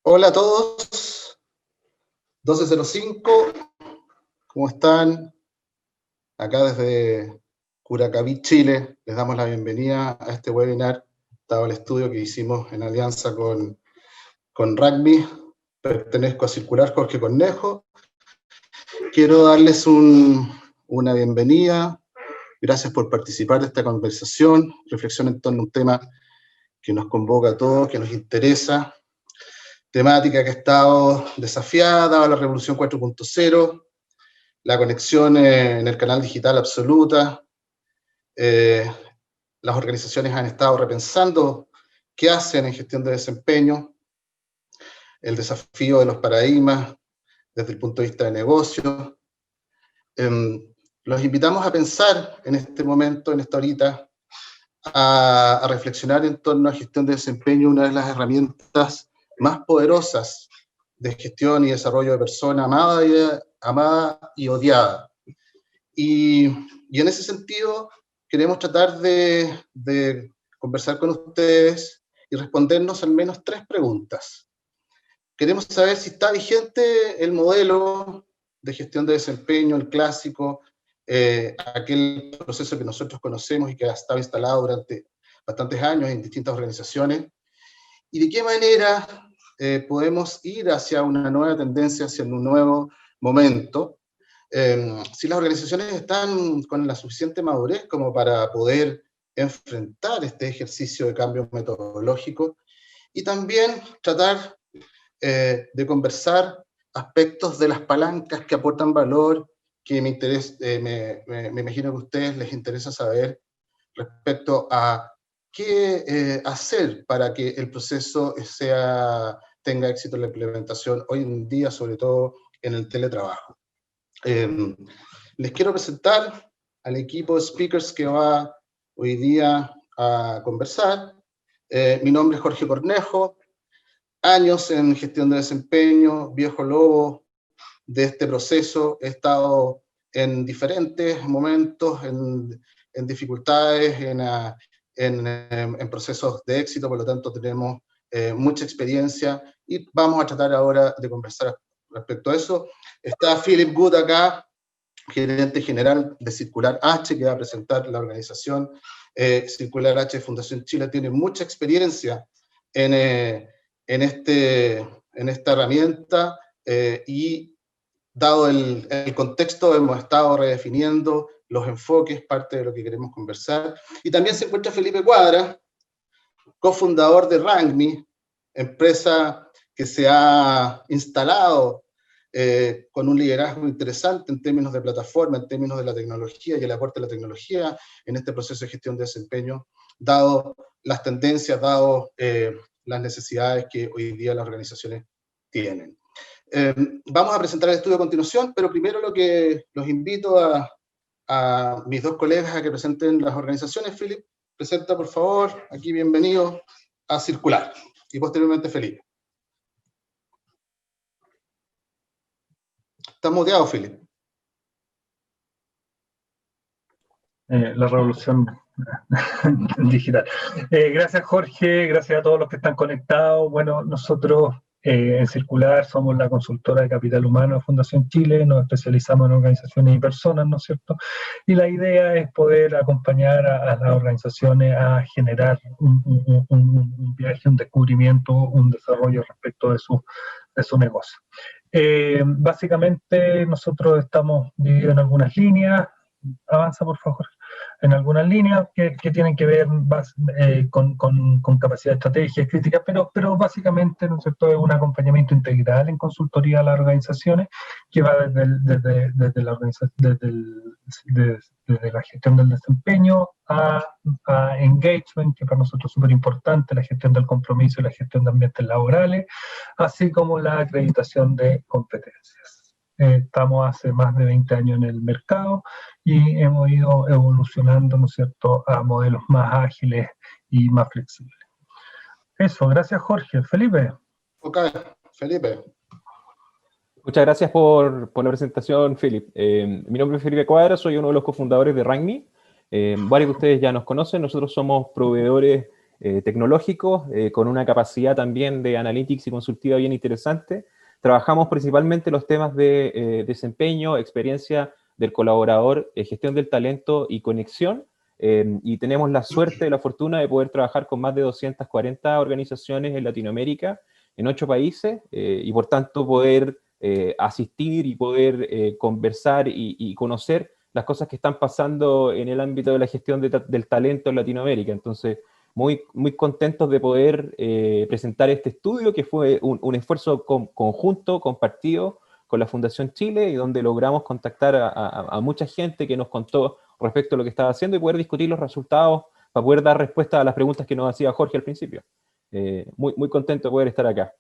Hola a todos, 12:05, ¿cómo están? Acá desde Curacaví, Chile, les damos la bienvenida a este webinar, dado el estudio que hicimos en alianza con Rugby. Pertenezco a Circular Jorge Cornejo. Quiero darles una bienvenida, gracias por participar de esta conversación, reflexión en torno a un tema que nos convoca a todos, que nos interesa, temática que ha estado desafiada a la Revolución 4.0, la conexión en el canal digital absoluta. Las organizaciones han estado repensando qué hacen en gestión de desempeño, el desafío de los paradigmas desde el punto de vista de negocio. Los invitamos a pensar en este momento, en esta horita, a reflexionar en torno a gestión de desempeño, una de las herramientas más poderosas de gestión y desarrollo de persona, amada y odiada. Y en ese sentido, queremos tratar de conversar con ustedes y respondernos al menos 3 preguntas. Queremos saber si está vigente el modelo de gestión de desempeño, el clásico, aquel proceso que nosotros conocemos y que ha estado instalado durante bastantes años en distintas organizaciones, y de qué manera podemos ir hacia una nueva tendencia, hacia un nuevo momento. Si las organizaciones están con la suficiente madurez como para poder enfrentar este ejercicio de cambio metodológico, y también tratar de conversar aspectos de las palancas que aportan valor, que me imagino que a ustedes les interesa saber respecto a qué hacer para que el proceso tenga éxito en la implementación hoy en día, sobre todo en el teletrabajo. Les quiero presentar al equipo de speakers que va hoy día a conversar. Mi nombre es Jorge Cornejo, años en gestión de desempeño, viejo lobo de este proceso. He estado en diferentes momentos, en dificultades, en procesos de éxito, por lo tanto tenemos mucha experiencia y vamos a tratar ahora de conversar respecto a eso. Está Philip Good acá, gerente general de Circular H, que va a presentar la organización. Circular H Fundación Chile tiene mucha experiencia en esta herramienta y dado el contexto hemos estado redefiniendo los enfoques, parte de lo que queremos conversar. Y también se encuentra Felipe Cuadra, cofundador de Rangme, empresa que se ha instalado con un liderazgo interesante en términos de plataforma, en términos de la tecnología y el aporte de la tecnología en este proceso de gestión de desempeño, dado las tendencias, dado las necesidades que hoy día las organizaciones tienen. Vamos a presentar el estudio a continuación, pero primero los invito a mis 2 colegas a que presenten las organizaciones. Philip, presenta por favor, aquí bienvenido a Circular, y posteriormente Felipe. ¿Estás muteado, Philip? La revolución digital. Gracias, Jorge, gracias a todos los que están conectados. Bueno, nosotros en Circular somos la consultora de capital humano de Fundación Chile, nos especializamos en organizaciones y personas, ¿no es cierto? Y la idea es poder acompañar a las organizaciones a generar un viaje, un descubrimiento, un desarrollo respecto de su negocio. Básicamente nosotros estamos divididos en algunas líneas. Avanza, por favor. En algunas líneas que tienen que ver con capacidad de estrategia, críticas, pero básicamente, ¿no es cierto?, es un acompañamiento integral en consultoría a las organizaciones que va desde la gestión del desempeño a engagement, que para nosotros es súper importante, la gestión del compromiso y la gestión de ambientes laborales, así como la acreditación de competencias. Estamos hace más de 20 años en el mercado y hemos ido evolucionando, ¿no es cierto?, a modelos más ágiles y más flexibles. Eso, gracias, Jorge. Felipe. Ok, Felipe. Muchas gracias por la presentación, Philip. Mi nombre es Felipe Cuadra, soy uno de los cofundadores de Rangme. Varios de ustedes ya nos conocen, nosotros somos proveedores tecnológicos, con una capacidad también de analytics y consultiva bien interesante. Trabajamos principalmente los temas de desempeño, experiencia del colaborador, gestión del talento y conexión, y tenemos la suerte, la fortuna de poder trabajar con más de 240 organizaciones en Latinoamérica, en 8 países, y por tanto poder asistir y poder conversar y conocer las cosas que están pasando en el ámbito de la gestión del talento en Latinoamérica. Entonces, muy, muy contentos de poder presentar este estudio, que fue un esfuerzo conjunto, compartido con la Fundación Chile, y donde logramos contactar a mucha gente que nos contó respecto a lo que estaba haciendo y poder discutir los resultados para poder dar respuesta a las preguntas que nos hacía Jorge al principio. Muy, muy contento de poder estar acá.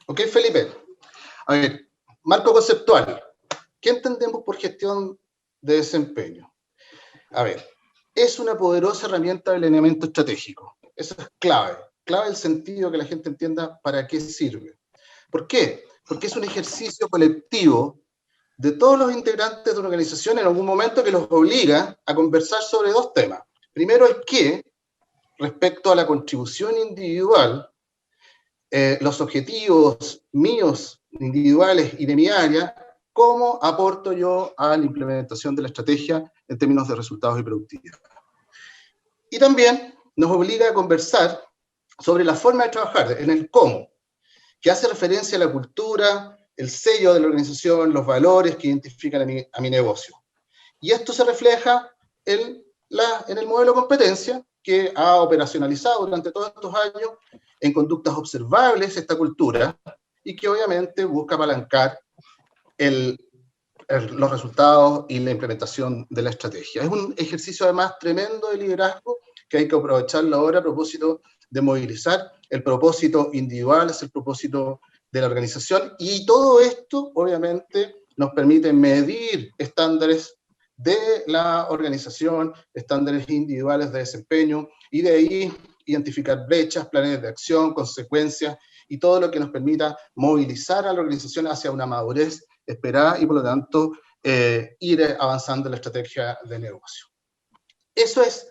Ok, Felipe. A ver, marco conceptual. ¿Qué entendemos por gestión de desempeño? A ver, es una poderosa herramienta de alineamiento estratégico. Eso es clave. Clave el sentido que la gente entienda para qué sirve. ¿Por qué? Porque es un ejercicio colectivo de todos los integrantes de una organización en algún momento que los obliga a conversar sobre dos temas. Primero, el qué, respecto a la contribución individual, los objetivos míos individuales y de mi área, cómo aporto yo a la implementación de la estrategia en términos de resultados y productividad. Y también nos obliga a conversar sobre la forma de trabajar, en el cómo, que hace referencia a la cultura, el sello de la organización, los valores que identifican a mi negocio. Y esto se refleja en el modelo de competencia que ha operacionalizado durante todos estos años en conductas observables esta cultura, y que obviamente busca apalancar los resultados y la implementación de la estrategia. Es un ejercicio además tremendo de liderazgo que hay que aprovecharlo ahora a propósito de movilizar. El propósito individual es el propósito de la organización, y todo esto obviamente nos permite medir estándares de la organización, estándares individuales de desempeño, y de ahí identificar brechas, planes de acción, consecuencias, y todo lo que nos permita movilizar a la organización hacia una madurez esperada y por lo tanto ir avanzando en la estrategia de negocio. Eso es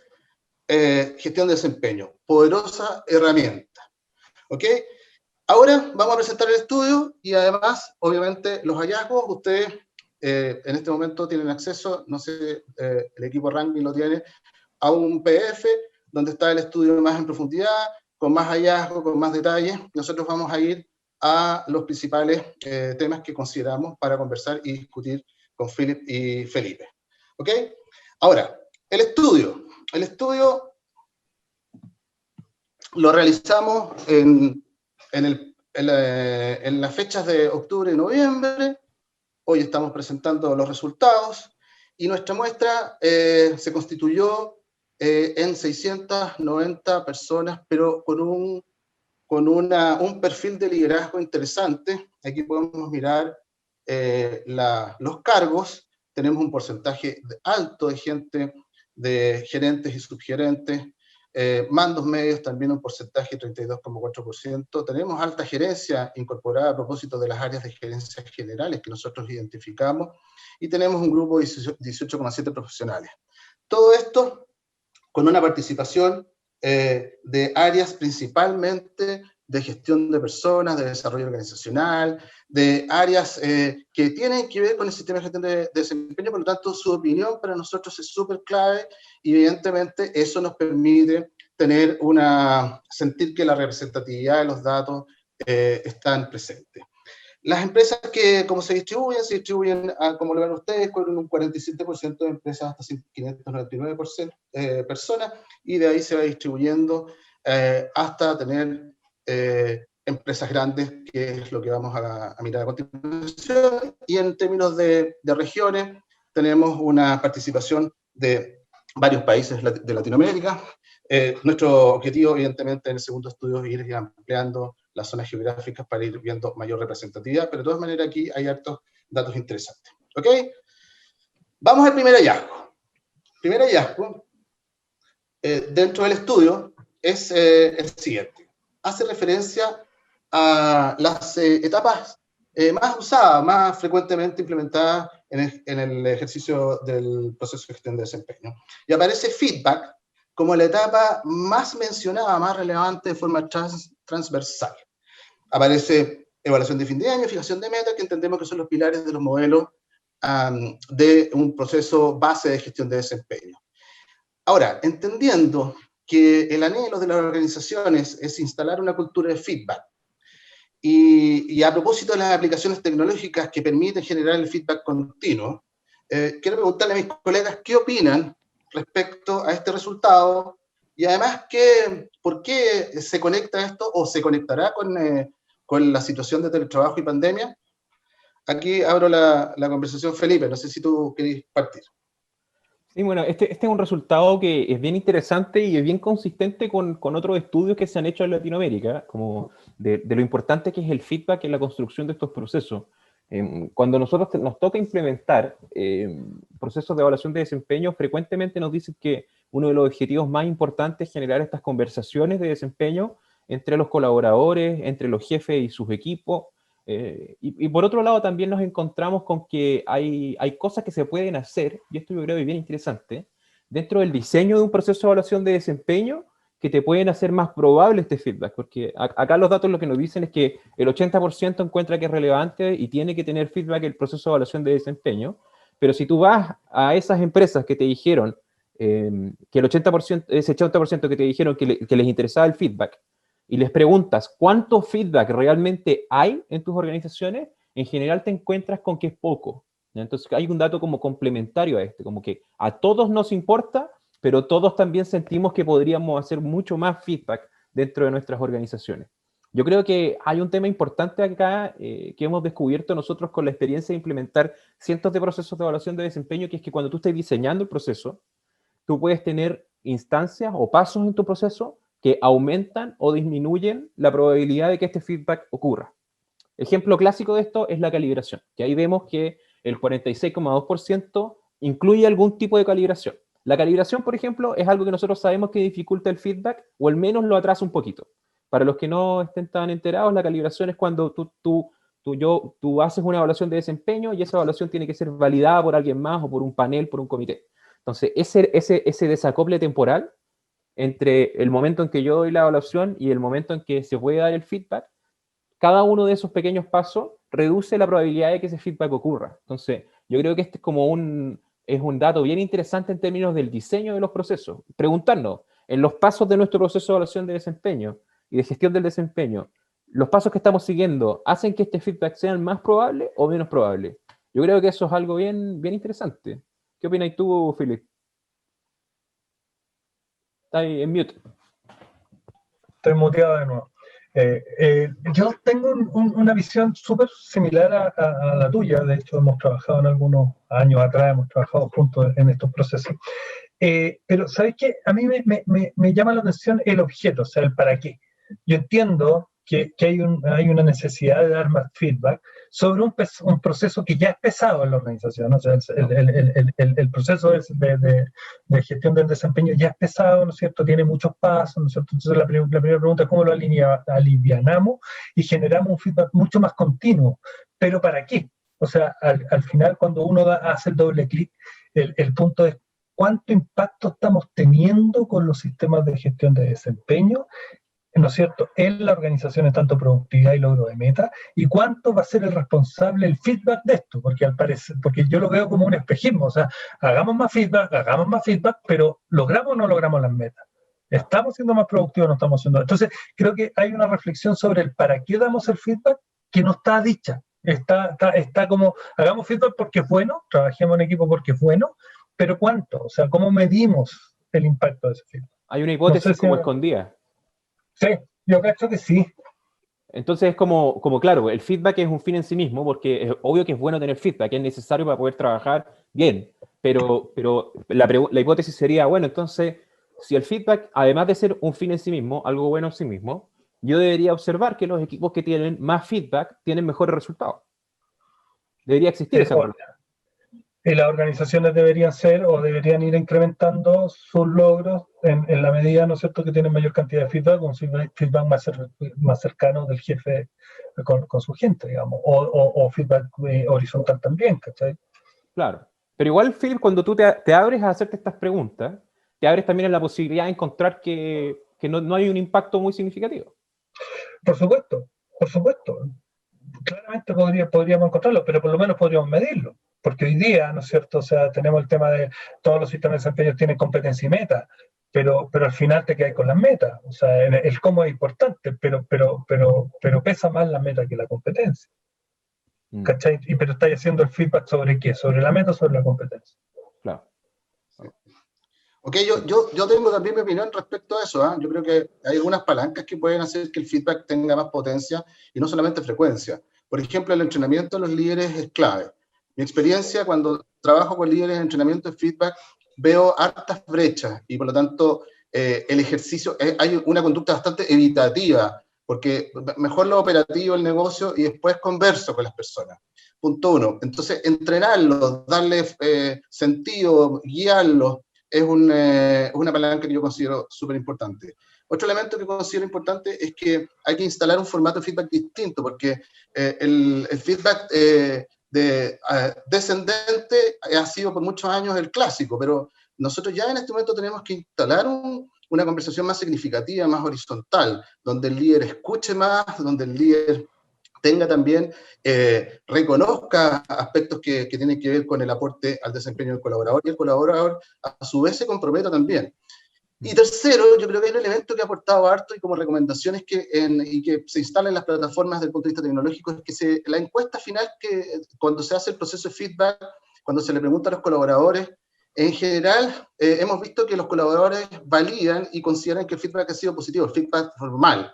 gestión de desempeño, poderosa herramienta. ¿Ok? Ahora vamos a presentar el estudio y además, obviamente, los hallazgos. Ustedes en este momento tienen acceso, no sé, el equipo Ranking lo tiene, a un PDF donde está el estudio más en profundidad, con más hallazgos, con más detalles. Nosotros vamos a ir a los principales temas que consideramos para conversar y discutir con Philip y Felipe. ¿Ok? Ahora, el estudio lo realizamos en las fechas de octubre y noviembre. Hoy estamos presentando los resultados, y nuestra muestra se constituyó en 690 personas, pero con un perfil de liderazgo interesante. Aquí podemos mirar los cargos. Tenemos un porcentaje alto de gente, de gerentes y subgerentes, mandos medios también un porcentaje de 32,4%. Tenemos alta gerencia incorporada a propósito de las áreas de gerencia generales que nosotros identificamos, y tenemos un grupo de 18,7 profesionales. Todo esto con una participación de áreas principalmente de gestión de personas, de desarrollo organizacional, de áreas que tienen que ver con el sistema de gestión de desempeño. Por lo tanto, su opinión para nosotros es súper clave, y evidentemente eso nos permite sentir que la representatividad de los datos están presentes. Las empresas como se distribuyen como lo ven ustedes, con un 47% de empresas hasta 599 personas, y de ahí se va distribuyendo hasta tener empresas grandes, que es lo que vamos a mirar a continuación. Y en términos de regiones, tenemos una participación de varios países de Latinoamérica. Nuestro objetivo, evidentemente, en el segundo estudio es ir ampliando las zonas geográficas para ir viendo mayor representatividad, pero de todas maneras aquí hay hartos datos interesantes. ¿Ok? Vamos al primer hallazgo. El primer hallazgo dentro del estudio es el siguiente. Hace referencia a las etapas más usadas, más frecuentemente implementadas en el ejercicio del proceso de gestión de desempeño. Y aparece feedback como la etapa más mencionada, más relevante de forma transversal. Aparece evaluación de fin de año, fijación de metas, que entendemos que son los pilares de los modelos de un proceso base de gestión de desempeño. Ahora, entendiendo que el anhelo de las organizaciones es instalar una cultura de feedback, y a propósito de las aplicaciones tecnológicas que permiten generar el feedback continuo, quiero preguntarle a mis colegas qué opinan respecto a este resultado, y además por qué se conecta esto o se conectará con la situación de teletrabajo y pandemia. Aquí abro la conversación, Felipe, no sé si tú querés partir. Sí, bueno, este es un resultado que es bien interesante y es bien consistente con otros estudios que se han hecho en Latinoamérica, como de lo importante que es el feedback en la construcción de estos procesos. Cuando nosotros nos toca implementar procesos de evaluación de desempeño, frecuentemente nos dicen que uno de los objetivos más importantes es generar estas conversaciones de desempeño entre los colaboradores, entre los jefes y sus equipos. Y por otro lado también nos encontramos con que hay cosas que se pueden hacer, y esto yo creo que es bien interesante, dentro del diseño de un proceso de evaluación de desempeño que te pueden hacer más probable este feedback, porque acá los datos lo que nos dicen es que el 80% encuentra que es relevante y tiene que tener feedback el proceso de evaluación de desempeño, pero si tú vas a esas empresas que te dijeron que el 80%, ese 80% que te dijeron que les interesaba el feedback, y les preguntas cuánto feedback realmente hay en tus organizaciones, en general te encuentras con que es poco. Entonces hay un dato como complementario a este, como que a todos nos importa, pero todos también sentimos que podríamos hacer mucho más feedback dentro de nuestras organizaciones. Yo creo que hay un tema importante acá que hemos descubierto nosotros con la experiencia de implementar cientos de procesos de evaluación de desempeño, que es que cuando tú estás diseñando el proceso, tú puedes tener instancias o pasos en tu proceso que aumentan o disminuyen la probabilidad de que este feedback ocurra. Ejemplo clásico de esto es la calibración, que ahí vemos que el 46,2% incluye algún tipo de calibración. La calibración, por ejemplo, es algo que nosotros sabemos que dificulta el feedback o al menos lo atrasa un poquito. Para los que no estén tan enterados, la calibración es cuando tú haces una evaluación de desempeño y esa evaluación tiene que ser validada por alguien más o por un panel, por un comité. Entonces, ese desacople temporal entre el momento en que yo doy la evaluación y el momento en que se puede dar el feedback, cada uno de esos pequeños pasos reduce la probabilidad de que ese feedback ocurra. Entonces, yo creo que este es un dato bien interesante en términos del diseño de los procesos. Preguntarnos, en los pasos de nuestro proceso de evaluación de desempeño y de gestión del desempeño, ¿los pasos que estamos siguiendo hacen que este feedback sea más probable o menos probable? Yo creo que eso es algo bien interesante. ¿Qué opinas tú, Philip? Está ahí en mute. Estoy muteado de nuevo. Yo tengo una visión súper similar a la tuya. De hecho, hemos trabajado en algunos años atrás, hemos trabajado juntos en estos procesos. Pero, ¿sabes qué? A mí me llama la atención el objeto, o sea, el para qué. Yo entiendo que hay una necesidad de dar más feedback sobre un proceso que ya es pesado en la organización. O sea, el proceso de gestión del desempeño ya es pesado, ¿no es cierto? Tiene muchos pasos, ¿no es cierto? Entonces la primera pregunta es cómo lo alivianamos y generamos un feedback mucho más continuo. ¿Pero para qué? O sea, al final, cuando uno hace el doble clic, el punto es cuánto impacto estamos teniendo con los sistemas de gestión de desempeño, ¿no es cierto?, en la organización en tanto productividad y logro de meta, y cuánto va a ser el responsable el feedback de esto, porque yo lo veo como un espejismo, o sea, hagamos más feedback, pero ¿logramos o no logramos las metas? ¿Estamos siendo más productivos o no estamos siendo? Entonces, creo que hay una reflexión sobre el para qué damos el feedback que no está dicha. Está como, hagamos feedback porque es bueno, trabajemos en equipo porque es bueno, pero ¿cuánto? O sea, ¿cómo medimos el impacto de ese feedback? Hay una hipótesis No sé como escondida. Sí, yo creo que sí. Entonces es como claro, el feedback es un fin en sí mismo, porque es obvio que es bueno tener feedback, es necesario para poder trabajar bien, pero la hipótesis sería, bueno, entonces, si el feedback, además de ser un fin en sí mismo, algo bueno en sí mismo, yo debería observar que los equipos que tienen más feedback tienen mejores resultados. Debería existir esa relación. Y las organizaciones deberían ir incrementando sus logros en la medida, ¿no es cierto?, que tienen mayor cantidad de feedback, con feedback más cercano del jefe con su gente, digamos, o feedback horizontal también, ¿cachai? Claro. Pero igual, Philip, cuando tú te abres a hacerte estas preguntas, te abres también a la posibilidad de encontrar que no hay un impacto muy significativo. Por supuesto. Claramente podríamos encontrarlo, pero por lo menos podríamos medirlo. Porque hoy día, ¿no es cierto? O sea, tenemos el tema de todos los sistemas de desempeño tienen competencia y meta, pero al final te quedas con las metas. O sea, el cómo es importante, pero pesa más la meta que la competencia. ¿Cachai? Pero estáis haciendo el feedback ¿sobre qué? ¿Sobre la meta o sobre la competencia? Claro. Ok, yo tengo también mi opinión respecto a eso. Yo creo que hay algunas palancas que pueden hacer que el feedback tenga más potencia y no solamente frecuencia. Por ejemplo, el entrenamiento de los líderes es clave. Mi experiencia cuando trabajo con líderes de entrenamiento de feedback, veo hartas brechas y por lo tanto el ejercicio, hay una conducta bastante evitativa, porque mejor lo operativo, el negocio, y después converso con las personas. Punto 1. Entonces, entrenarlos, darle sentido, guiarlos, es una palanca que yo considero súper importante. Otro elemento que considero importante es que hay que instalar un formato de feedback distinto, porque el feedback descendente ha sido por muchos años el clásico, pero nosotros ya en este momento tenemos que instalar una conversación más significativa, más horizontal, donde el líder escuche más, donde el líder tenga también, reconozca aspectos que tienen que ver con el aporte al desempeño del colaborador, y el colaborador a su vez se comprometa también. Y tercero, yo creo que hay un elemento que ha aportado harto y como recomendaciones y que se instala en las plataformas desde el punto de vista tecnológico, es que la encuesta final, que cuando se hace el proceso de feedback, cuando se le pregunta a los colaboradores, en general hemos visto que los colaboradores validan y consideran que el feedback ha sido positivo, el feedback formal.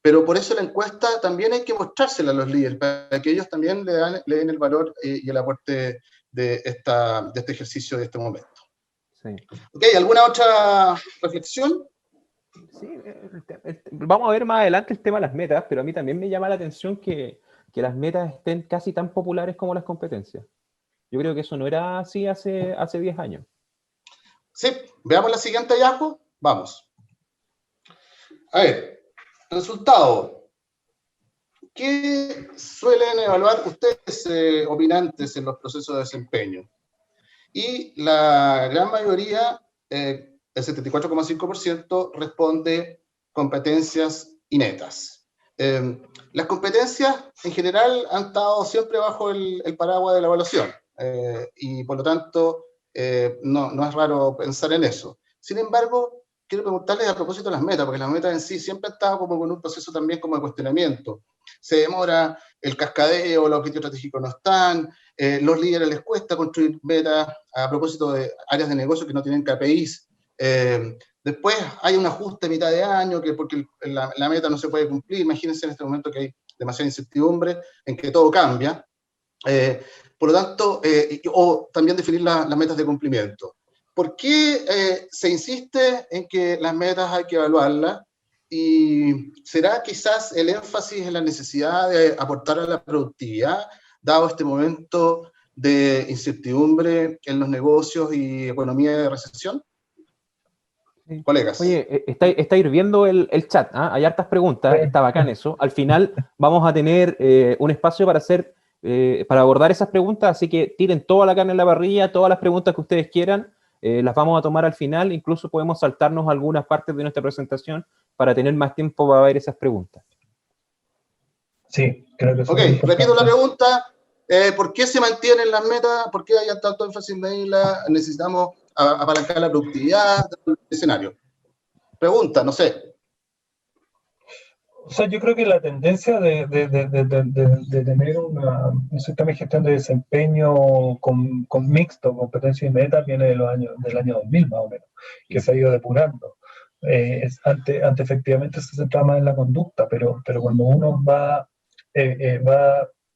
Pero por eso la encuesta también hay que mostrársela a los líderes, para que ellos también le den el valor y el aporte de este ejercicio, de este momento. Sí. Ok, ¿alguna otra reflexión? Sí, vamos a ver más adelante el tema de las metas, pero a mí también me llama la atención que las metas estén casi tan populares como las competencias. Yo creo que eso no era así hace 10 años. Sí, veamos la siguiente hallazgo. Vamos. A ver, resultado. ¿Qué suelen evaluar ustedes, opinantes, en los procesos de desempeño? Y la gran mayoría, el 74,5%, responde competencias y metas. Las competencias, en general, han estado siempre bajo el paraguas de la evaluación, y por lo tanto, no es raro pensar en eso. Sin embargo, quiero preguntarles a propósito de las metas, porque las metas en sí siempre han estado como con un proceso también como de cuestionamiento. Se demora el cascadeo, los objetivos estratégicos no están, los líderes les cuesta construir metas a propósito de áreas de negocio que no tienen KPIs. Después hay un ajuste a mitad de año porque la meta no se puede cumplir. Imagínense en este momento que hay demasiada incertidumbre en que todo cambia. Por lo tanto, o también definir las metas de cumplimiento. ¿Por qué se insiste en que las metas hay que evaluarlas? ¿Y será quizás el énfasis en la necesidad de aportar a la productividad, dado este momento de incertidumbre en los negocios y economía de recesión? Sí. Colegas. Oye, está hirviendo el chat, ¿eh? Hay hartas preguntas, está bacán eso. Al final vamos a tener un espacio para abordar esas preguntas, así que tiren toda la carne en la parrilla, todas las preguntas que ustedes quieran, las vamos a tomar al final. Incluso podemos saltarnos algunas partes de nuestra presentación para tener más tiempo para ver esas preguntas. Sí, creo que ok, repito la pregunta. ¿Por qué se mantienen las metas? ¿Por qué hay tanto énfasis en medirlas? ¿Necesitamos apalancar la productividad del escenario? Pregunta, no sé. O sea, yo creo que la tendencia de tener un sistema de gestión de desempeño con mixto, competencia y meta, viene del año 2000 más o menos, que se ha ido depurando. Antes efectivamente se centraba más en la conducta, pero cuando uno va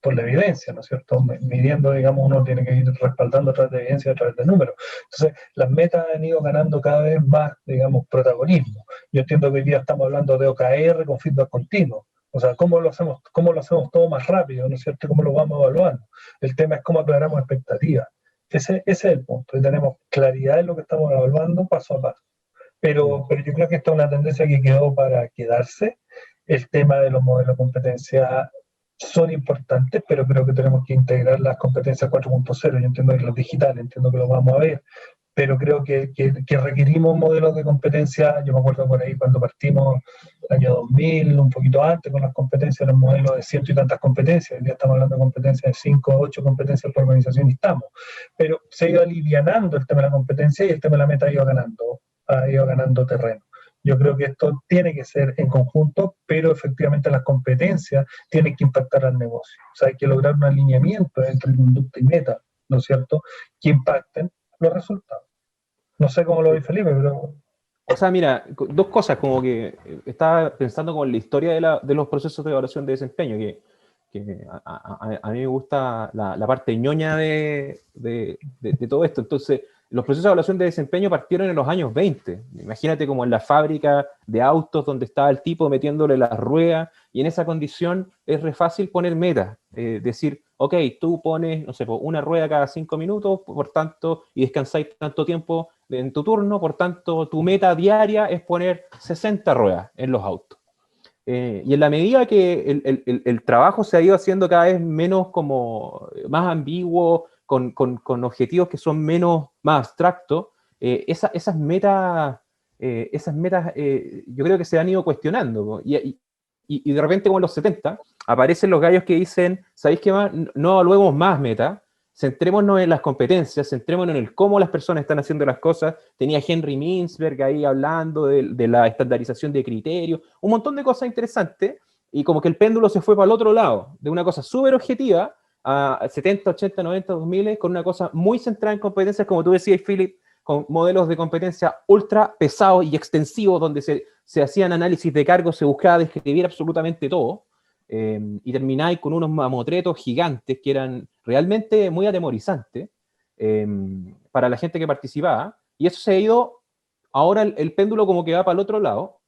por la evidencia, ¿no es cierto? Midiendo, digamos, uno tiene que ir respaldando a través de evidencia, a través de números. Entonces, las metas han ido ganando cada vez más, digamos, protagonismo. Yo entiendo que hoy día estamos hablando de OKR con feedback continuo. O sea, ¿cómo lo hacemos todo más rápido, ¿no es cierto? ¿Cómo lo vamos evaluando? El tema es cómo aclaramos expectativas. Ese es el punto. Y tenemos claridad en lo que estamos evaluando paso a paso. Pero yo creo que esta es una tendencia que quedó para quedarse. El tema de los modelos de competencia son importantes, pero creo que tenemos que integrar las competencias 4.0. Yo entiendo que los digitales, entiendo que lo vamos a ver, pero creo que requerimos modelos de competencia. Yo me acuerdo por ahí cuando partimos el año 2000, un poquito antes, con las competencias, los modelos de ciento y tantas competencias. Hoy día estamos hablando de competencias de 5 o 8 competencias por organización y estamos. Pero se ha ido alivianando el tema de la competencia y el tema de la meta ha ido ganando terreno. Yo creo que esto tiene que ser en conjunto, pero efectivamente las competencias tienen que impactar al negocio. O sea, hay que lograr un alineamiento entre conducta y meta, ¿no es cierto?, que impacten los resultados. No sé cómo lo ve Felipe, pero... O sea, mira, dos cosas, como que estaba pensando como en la historia de los procesos de evaluación de desempeño, que a mí me gusta la parte ñoña de todo esto. Entonces, los procesos de evaluación de desempeño partieron en los años 20. Imagínate como en la fábrica de autos donde estaba el tipo metiéndole las ruedas, y en esa condición es re fácil poner metas. Decir, ok, tú pones, no sé, una rueda cada 5 minutos, por tanto, y descansáis tanto tiempo en tu turno, por tanto, tu meta diaria es poner 60 ruedas en los autos. Y en la medida que el trabajo se ha ido haciendo cada vez menos como más ambiguo, con objetivos que son más abstractos, esas metas, yo creo que se han ido cuestionando. Y de repente, como en los 70, aparecen los gallos que dicen, ¿sabéis qué más? No evaluemos más metas, centrémonos en las competencias, centrémonos en el cómo las personas están haciendo las cosas. Tenía Henry Mintzberg ahí hablando de la estandarización de criterios, un montón de cosas interesantes, y como que el péndulo se fue para el otro lado, de una cosa súper objetiva, a 70, 80, 90, 2000, con una cosa muy centrada en competencias, como tú decías, Philip, con modelos de competencia ultra pesados y extensivos, donde se hacían análisis de cargos, se buscaba describir absolutamente todo, y termináis con unos mamotretos gigantes que eran realmente muy atemorizantes para la gente que participaba, y eso se ha ido, ahora el péndulo como que va para el otro lado,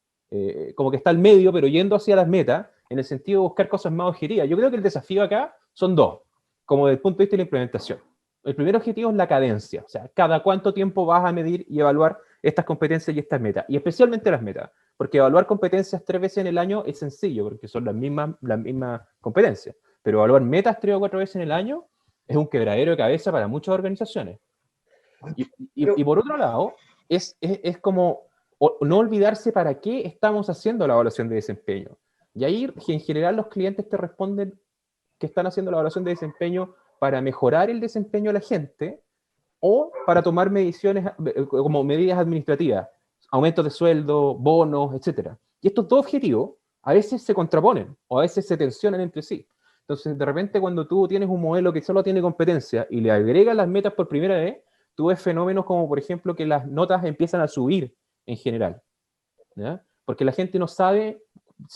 como que está al medio, pero yendo hacia las metas, en el sentido de buscar cosas más objetivas. Yo creo que el desafío acá son dos, como desde el punto de vista de la implementación. El primer objetivo es la cadencia, o sea, cada cuánto tiempo vas a medir y evaluar estas competencias y estas metas, y especialmente las metas, porque evaluar competencias 3 veces en el año es sencillo, porque son las mismas competencias, pero evaluar metas 3 o 4 veces en el año es un quebradero de cabeza para muchas organizaciones. Y por otro lado, es como no olvidarse para qué estamos haciendo la evaluación de desempeño. Y ahí, en general, los clientes te responden que están haciendo la evaluación de desempeño para mejorar el desempeño de la gente o para tomar mediciones como medidas administrativas, aumentos de sueldo, bonos, etc. Y estos dos objetivos a veces se contraponen o a veces se tensionan entre sí. Entonces, de repente, cuando tú tienes un modelo que solo tiene competencia y le agregas las metas por primera vez, tú ves fenómenos como, por ejemplo, que las notas empiezan a subir en general, ¿ya? Porque la gente no sabe,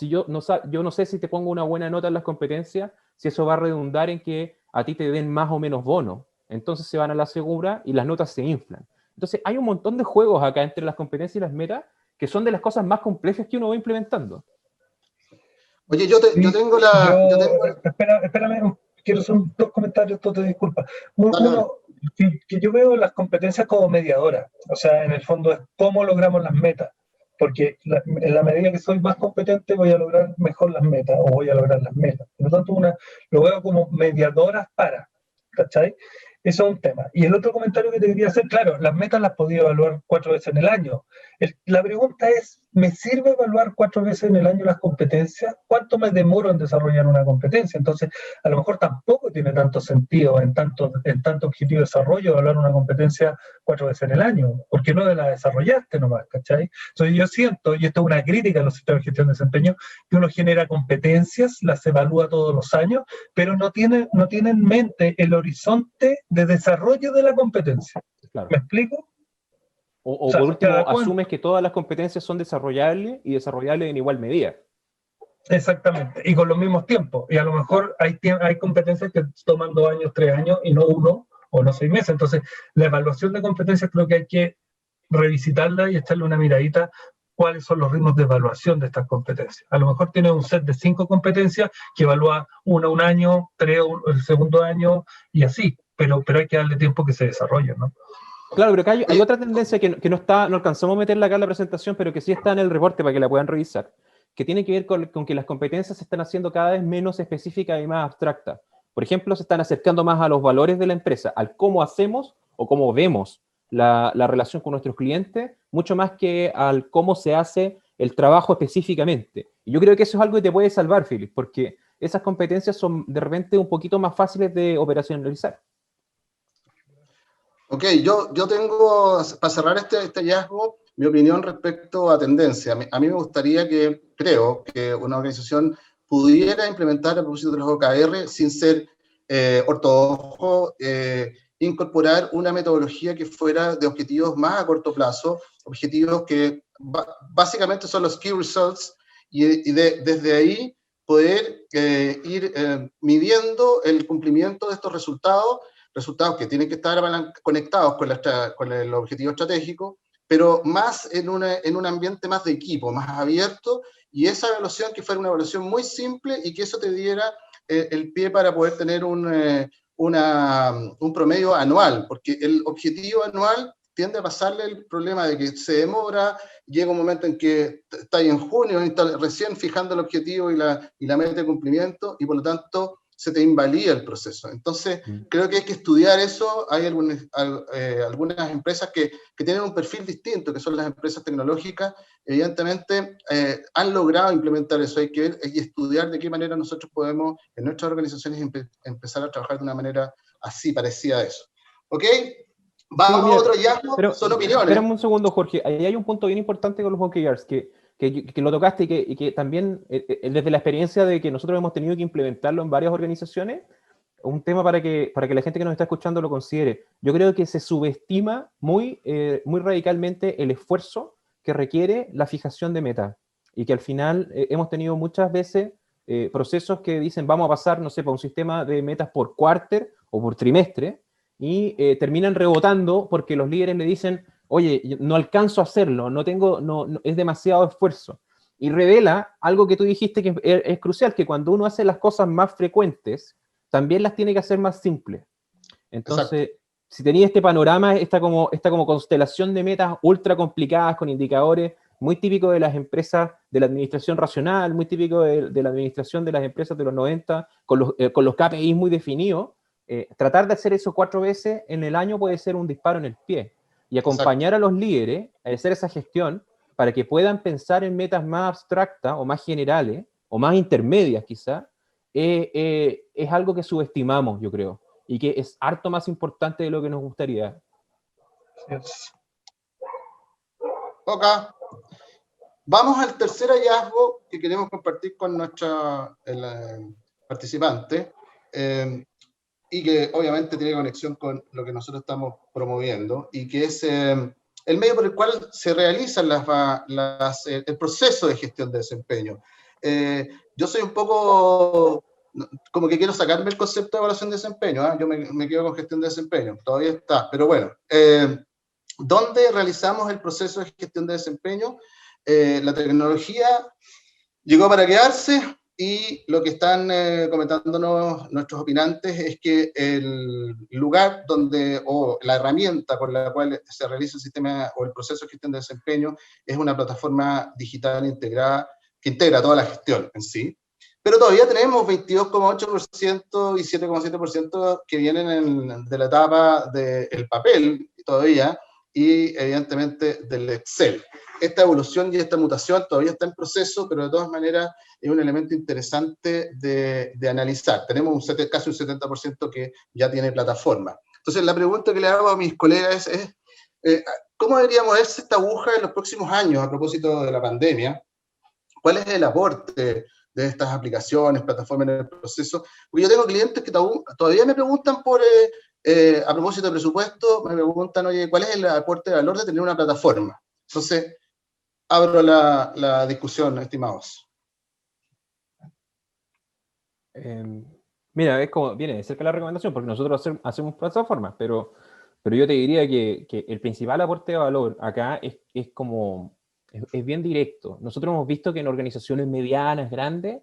yo no sé si te pongo una buena nota en las competencias, si eso va a redundar en que a ti te den más o menos bonos. Entonces se van a la segura y las notas se inflan. Entonces hay un montón de juegos acá entre las competencias y las metas que son de las cosas más complejas que uno va implementando. Oye, yo tengo la... Espérame, quiero hacer dos comentarios, te disculpa. Dale. Uno, que yo veo las competencias como mediadoras, o sea, en el fondo es cómo logramos las metas, porque en la medida que soy más competente voy a lograr mejor las metas, o voy a lograr las metas. Por lo tanto, lo veo como mediadoras ¿cachai? Eso es un tema. Y el otro comentario que te quería hacer, claro, las metas las podía evaluar 4 veces en el año. La pregunta es, ¿me sirve evaluar 4 veces en el año las competencias? ¿Cuánto me demoro en desarrollar una competencia? Entonces, a lo mejor tampoco tiene tanto sentido en tanto objetivo de desarrollo evaluar una competencia 4 veces en el año, porque no la desarrollaste nomás, ¿cachai? Entonces yo siento, y esto es una crítica a los sistemas de gestión de desempeño, que uno genera competencias, las evalúa todos los años, pero no tiene en mente el horizonte de desarrollo de la competencia. Claro. ¿Me explico? O sea, por último, asumes que todas las competencias son desarrollables y desarrollables en igual medida. Exactamente, y con los mismos tiempos. Y a lo mejor hay competencias que toman 2 años, 3 años y no 1 o no 6 meses. Entonces, la evaluación de competencias creo que hay que revisitarla y echarle una miradita cuáles son los ritmos de evaluación de estas competencias. A lo mejor tiene un set de 5 competencias que evalúa una un año, 3 el segundo año y así, pero hay que darle tiempo que se desarrolle, ¿no? Claro, pero acá hay otra tendencia que no alcanzamos a meterla acá en la presentación, pero que sí está en el reporte para que la puedan revisar, que tiene que ver con que las competencias se están haciendo cada vez menos específicas y más abstractas. Por ejemplo, se están acercando más a los valores de la empresa, al cómo hacemos o cómo vemos la relación con nuestros clientes, mucho más que al cómo se hace el trabajo específicamente. Y yo creo que eso es algo que te puede salvar, Philip, porque esas competencias son de repente un poquito más fáciles de operacionalizar. Ok, yo tengo, para cerrar este hallazgo, mi opinión respecto a tendencia. A mí me gustaría creo que una organización pudiera implementar a propósito de los OKR sin ser ortodoxo, incorporar una metodología que fuera de objetivos más a corto plazo, objetivos que básicamente son los key results, y desde ahí poder ir midiendo el cumplimiento de estos resultados que tienen que estar conectados con el objetivo estratégico, pero más en un ambiente más de equipo, más abierto, y esa evaluación que fuera una evaluación muy simple y que eso te diera el pie para poder tener un promedio anual, porque el objetivo anual tiende a pasarle el problema de que se demora, llega un momento en que está ahí en junio, está recién fijando el objetivo y la meta de cumplimiento, y por lo tanto se te invalida el proceso. Entonces, creo que hay que estudiar eso. Hay algunas empresas que tienen un perfil distinto, que son las empresas tecnológicas. Evidentemente, han logrado implementar eso. Hay que ver y estudiar de qué manera nosotros podemos, en nuestras organizaciones, empezar a trabajar de una manera así, parecida a eso. ¿Ok? Vamos a otro hallazgo, son opiniones. Espérame un segundo, Jorge. Ahí hay un punto bien importante con los OKRs, que lo tocaste y que también, desde la experiencia de que nosotros hemos tenido que implementarlo en varias organizaciones, un tema para que la gente que nos está escuchando lo considere. Yo creo que se subestima muy radicalmente el esfuerzo que requiere la fijación de metas, y que al final hemos tenido muchas veces procesos que dicen vamos a pasar, no sé, para un sistema de metas por quarter o por trimestre, y terminan rebotando porque los líderes le dicen, oye, no alcanzo a hacerlo, es demasiado esfuerzo. Y revela algo que tú dijiste que es crucial, que cuando uno hace las cosas más frecuentes, también las tiene que hacer más simples. Entonces, exacto, si tenía este panorama, esta como constelación de metas ultra complicadas con indicadores, muy típico de las empresas de la administración racional, muy típico de la administración de las empresas de los 90, con los KPIs muy definidos, tratar de hacer eso 4 veces en el año puede ser un disparo en el pie. Y acompañar a los líderes a hacer esa gestión para que puedan pensar en metas más abstractas o más generales, o más intermedias quizá, es algo que subestimamos, yo creo, y que es harto más importante de lo que nos gustaría. Yes. Ok. Vamos al tercer hallazgo que queremos compartir con nuestra participante, y que obviamente tiene conexión con lo que nosotros estamos promoviendo, y que es el medio por el cual se realiza el proceso de gestión de desempeño. Yo soy un poco, como que quiero sacarme el concepto de evaluación de desempeño, ¿eh? Yo me quedo con gestión de desempeño, todavía está, pero bueno, ¿dónde realizamos el proceso de gestión de desempeño? La tecnología llegó para quedarse, y lo que están comentándonos nuestros opinantes es que el lugar o la herramienta por la cual se realiza el sistema o el proceso de gestión de desempeño es una plataforma digital integrada que integra toda la gestión en sí. Pero todavía tenemos 22,8% y 7,7% que vienen de la etapa del papel todavía, y evidentemente del Excel. Esta evolución y esta mutación todavía está en proceso, pero de todas maneras es un elemento interesante de analizar. Tenemos casi un 70% que ya tiene plataforma. Entonces, la pregunta que le hago a mis colegas es ¿cómo debería moverse esta aguja en los próximos años a propósito de la pandemia? ¿Cuál es el aporte de estas aplicaciones, plataformas en el proceso? Porque yo tengo clientes que todavía me preguntan a propósito de presupuesto, me preguntan, oye, ¿cuál es el aporte de valor de tener una plataforma? Entonces, abro la discusión, estimados. Mira, es como viene de cerca la recomendación, porque nosotros hacemos plataformas, pero yo te diría que el principal aporte de valor acá es bien directo. Nosotros hemos visto que en organizaciones medianas, grandes,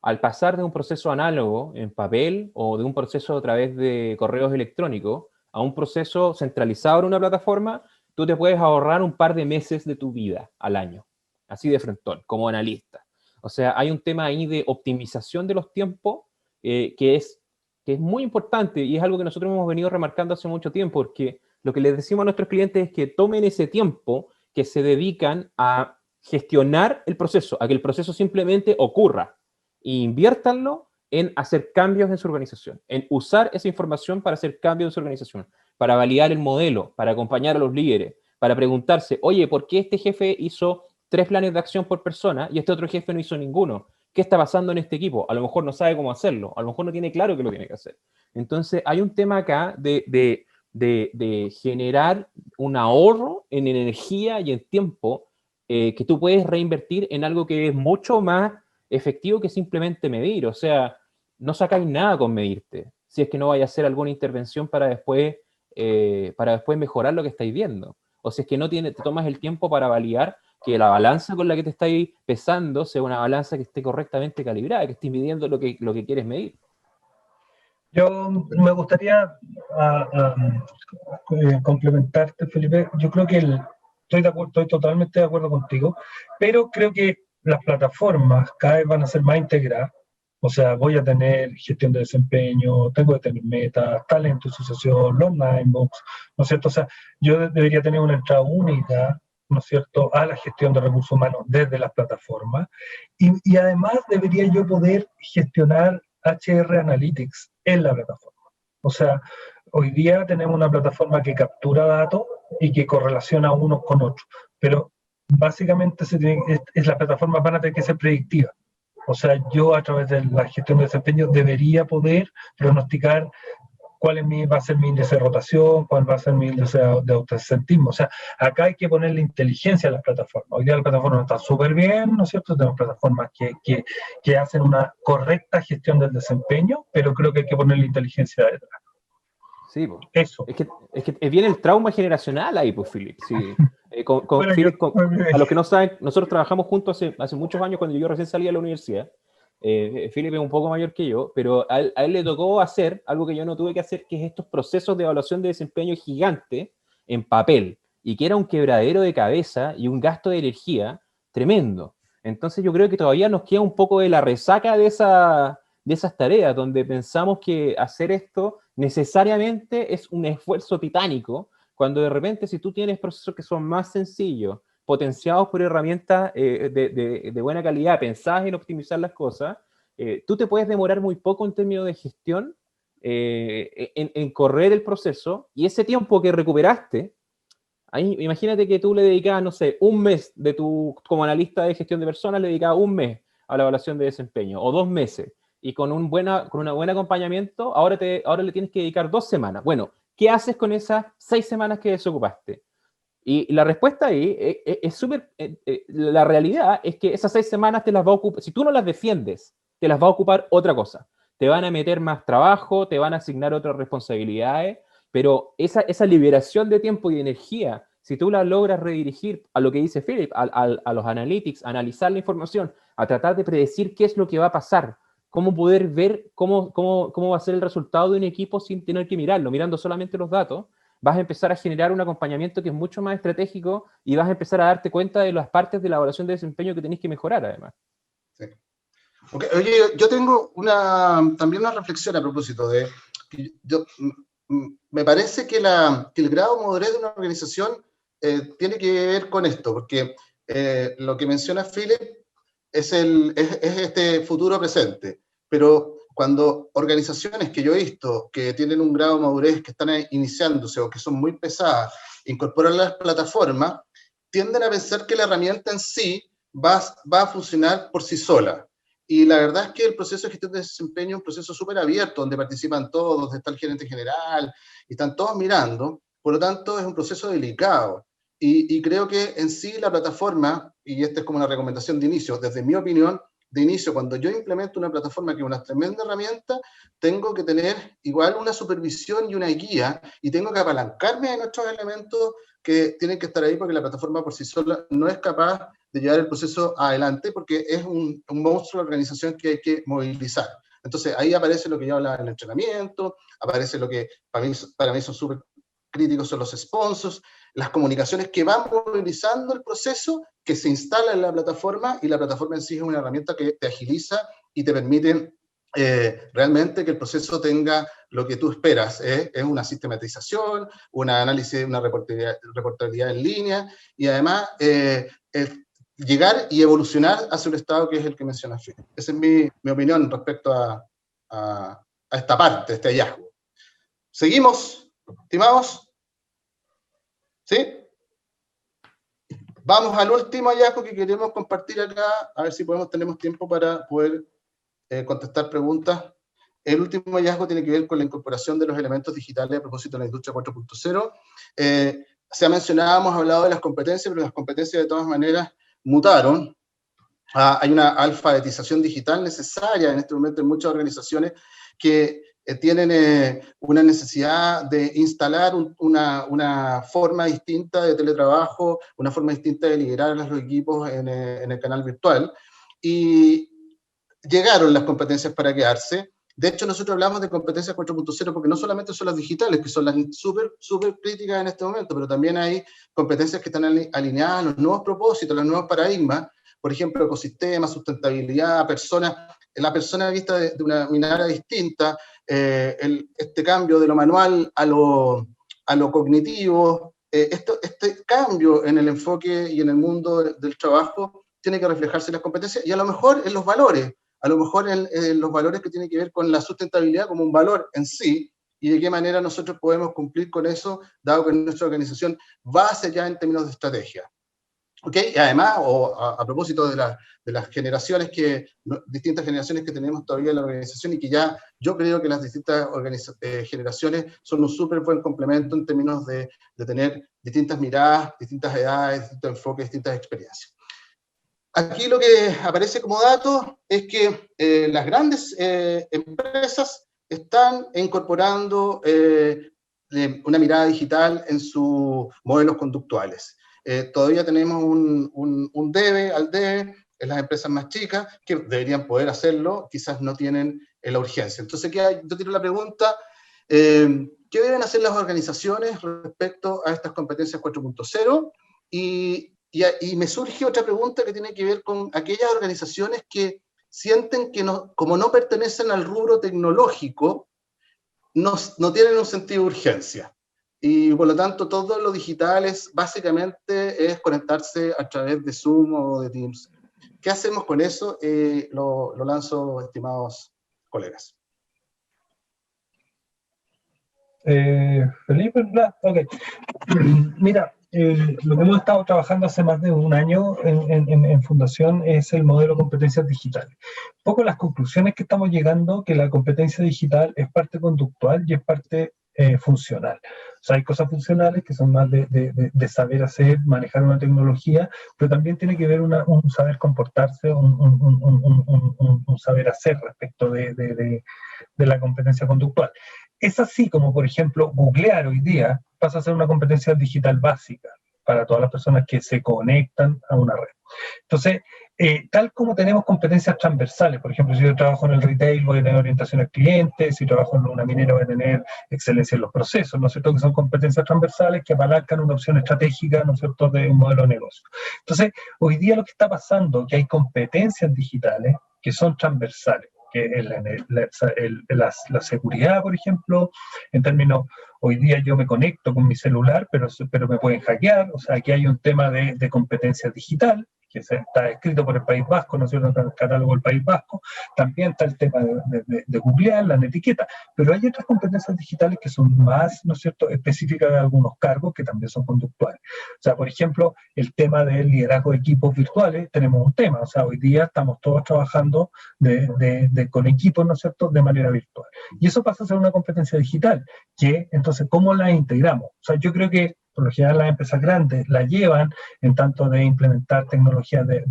al pasar de un proceso análogo en papel o de un proceso a través de correos electrónicos a un proceso centralizado en una plataforma, tú te puedes ahorrar un par de meses de tu vida al año, así de frentón, como analista. O sea, hay un tema ahí de optimización de los tiempos que es muy importante, y es algo que nosotros hemos venido remarcando hace mucho tiempo, porque lo que les decimos a nuestros clientes es que tomen ese tiempo que se dedican a gestionar el proceso, a que el proceso simplemente ocurra, e inviértanlo en hacer cambios en su organización, en usar esa información para hacer cambios en su organización, para validar el modelo, para acompañar a los líderes, para preguntarse, oye, ¿por qué este jefe hizo 3 planes de acción por persona y este otro jefe no hizo ninguno? ¿Qué está pasando en este equipo? A lo mejor no sabe cómo hacerlo, a lo mejor no tiene claro que lo tiene que hacer. Entonces, hay un tema acá de generar un ahorro en energía y en tiempo que tú puedes reinvertir en algo que es mucho más efectivo que simplemente medir. O sea, no sacáis nada con medirte, si es que no vaya a hacer alguna intervención para después mejorar lo que estáis viendo. O si es que no te tomas el tiempo para validar que la balanza con la que te estáis pesando sea una balanza que esté correctamente calibrada, que estés midiendo lo que quieres medir. Yo me gustaría complementarte, Felipe. Yo creo que estoy totalmente de acuerdo contigo, pero creo que las plataformas cada vez van a ser más integradas. O sea, voy a tener gestión de desempeño, tengo que tener metas, talento y sucesión, los Ninebox, ¿no es cierto? O sea, yo debería tener una entrada única, ¿no es cierto?, a la gestión de recursos humanos desde las plataformas. Y además debería yo poder gestionar HR Analytics en la plataforma. O sea, hoy día tenemos una plataforma que captura datos y que correlaciona unos con otros, pero básicamente las plataformas van a tener que ser predictivas. O sea, yo a través de la gestión de desempeño debería poder pronosticar cuál va a ser mi índice de rotación, cuál va a ser mi índice de autosentismo. O sea, acá hay que ponerle inteligencia a las plataformas. Hoy día las plataformas están súper bien, ¿no es cierto? Tenemos plataformas que hacen una correcta gestión del desempeño, pero creo que hay que ponerle inteligencia detrás. Sí, pues. Eso. Es que viene el trauma generacional ahí, pues, Philip. Sí. A los que no saben, nosotros trabajamos juntos hace muchos años cuando yo recién salí de la universidad. Philip es un poco mayor que yo, pero a él le tocó hacer algo que yo no tuve que hacer, que es estos procesos de evaluación de desempeño gigante en papel, y que era un quebradero de cabeza y un gasto de energía tremendo. Entonces yo creo que todavía nos queda un poco de la resaca de esas tareas, donde pensamos que hacer esto necesariamente es un esfuerzo titánico, cuando de repente si tú tienes procesos que son más sencillos, potenciados por herramientas de buena calidad, pensadas en optimizar las cosas, tú te puedes demorar muy poco en términos de gestión, en correr el proceso, y ese tiempo que recuperaste, ahí, imagínate que tú le dedicabas, no sé, un mes como analista de gestión de personas, le dedicabas un mes a la evaluación de desempeño, o 2 meses, y con un buen acompañamiento, ahora le tienes que dedicar 2 semanas. Bueno, ¿qué haces con esas 6 semanas que desocupaste? Y la respuesta ahí es súper... la realidad es que esas 6 semanas te las va a ocupar, si tú no las defiendes, te las va a ocupar otra cosa. Te van a meter más trabajo, te van a asignar otras responsabilidades, pero esa liberación de tiempo y de energía, si tú la logras redirigir a lo que dice Philip, a los analytics, a analizar la información, a tratar de predecir qué es lo que va a pasar, cómo poder ver cómo va a ser el resultado de un equipo sin tener que mirarlo, mirando solamente los datos, vas a empezar a generar un acompañamiento que es mucho más estratégico y vas a empezar a darte cuenta de las partes de la evaluación de desempeño que tenéis que mejorar, además. Sí. Okay. Oye, yo tengo también una reflexión a propósito de... me parece que el grado de madurez de una organización tiene que ver con esto, porque lo que menciona Philip es este futuro presente, pero cuando organizaciones que yo he visto que tienen un grado de madurez, que están iniciándose o que son muy pesadas, incorporan las plataformas, tienden a pensar que la herramienta en sí va a funcionar por sí sola. Y la verdad es que el proceso de gestión de desempeño es un proceso súper abierto, donde participan todos, donde está el gerente general, y están todos mirando, por lo tanto es un proceso delicado. Y creo que en sí la plataforma, y esta es como una recomendación de inicio, desde mi opinión, de inicio, cuando yo implemento una plataforma que es una tremenda herramienta, tengo que tener igual una supervisión y una guía, y tengo que apalancarme en otros elementos que tienen que estar ahí, porque la plataforma por sí sola no es capaz de llevar el proceso adelante, porque es un monstruo de organización que hay que movilizar. Entonces ahí aparece lo que yo hablaba en el entrenamiento, aparece lo que para mí son súper críticos, son los sponsors, las comunicaciones que van movilizando el proceso, que se instala en la plataforma, y la plataforma en sí es una herramienta que te agiliza y te permite realmente que el proceso tenga lo que tú esperas, es una sistematización, un análisis, una reportabilidad en línea, y además llegar y evolucionar hacia un estado que es el que mencionas. Esa es mi opinión respecto a esta parte, este hallazgo. ¿Seguimos, estimados? ¿Sí? Vamos al último hallazgo que queremos compartir acá, a ver si tenemos tiempo para poder contestar preguntas. El último hallazgo tiene que ver con la incorporación de los elementos digitales a propósito de la industria 4.0. Se ha mencionado, hemos hablado de las competencias, pero las competencias de todas maneras mutaron. Hay una alfabetización digital necesaria en este momento en muchas organizaciones que tienen una necesidad de instalar una forma distinta de teletrabajo, una forma distinta de liderar a los equipos en el canal virtual. Y llegaron las competencias para quedarse. De hecho, nosotros hablamos de competencias 4.0 porque no solamente son las digitales, que son las súper críticas en este momento, pero también hay competencias que están alineadas a los nuevos propósitos, a los nuevos paradigmas. Por ejemplo, ecosistema, sustentabilidad, la persona vista de una manera distinta, este cambio de lo manual a lo cognitivo, este cambio en el enfoque y en el mundo del trabajo tiene que reflejarse en las competencias y a lo mejor en los valores, a lo mejor en los valores que tienen que ver con la sustentabilidad como un valor en sí, y de qué manera nosotros podemos cumplir con eso, dado que nuestra organización va hacia allá en términos de estrategia. ¿Okay? Y además, a propósito de las generaciones distintas generaciones que tenemos todavía en la organización y que ya yo creo que las distintas generaciones son un súper buen complemento en términos de tener distintas miradas, distintas edades, distintos enfoques, distintas experiencias. Aquí lo que aparece como dato es que las grandes empresas están incorporando una mirada digital en sus modelos conductuales. Todavía tenemos un debe al debe en las empresas más chicas que deberían poder hacerlo, quizás no tienen la urgencia. Entonces, yo tiro la pregunta, ¿qué deben hacer las organizaciones respecto a estas competencias 4.0? Y me surge otra pregunta que tiene que ver con aquellas organizaciones que sienten que como no pertenecen al rubro tecnológico, no tienen un sentido de urgencia. Y por lo tanto, todo lo digital básicamente es conectarse a través de Zoom o de Teams. ¿Qué hacemos con eso? Lo lanzo, estimados colegas. Felipe, ok. Mira, lo que hemos estado trabajando hace más de un año en Fundación es el modelo de competencias digitales. Un poco las conclusiones que estamos llegando, que la competencia digital es parte conductual y es parte funcional. O sea, hay cosas funcionales que son más de saber hacer, manejar una tecnología, pero también tiene que ver un saber comportarse, un saber hacer respecto de la competencia conductual. Es así como, por ejemplo, googlear hoy día pasa a ser una competencia digital básica para todas las personas que se conectan a una red. Entonces, tal como tenemos competencias transversales, por ejemplo, si yo trabajo en el retail voy a tener orientación al cliente, si trabajo en una minera voy a tener excelencia en los procesos, ¿no es cierto? Que son competencias transversales que apalancan una opción estratégica, ¿no es cierto?, de un modelo de negocio. Entonces, hoy día lo que está pasando es que hay competencias digitales que son transversales, que es la seguridad, por ejemplo, en términos, hoy día yo me conecto con mi celular, pero me pueden hackear, o sea, aquí hay un tema de competencia digital, que está escrito por el País Vasco, ¿no es cierto?, en el catálogo del País Vasco. También está el tema de googlear, la etiqueta, pero hay otras competencias digitales que son más, ¿no es cierto?, específicas de algunos cargos que también son conductuales. O sea, por ejemplo, el tema del liderazgo de equipos virtuales, tenemos un tema, o sea, hoy día estamos todos trabajando con equipos, ¿no es cierto?, de manera virtual. Y eso pasa a ser una competencia digital, que entonces, ¿cómo la integramos? O sea, yo creo que por lo general las empresas grandes la llevan en tanto de implementar tecnología de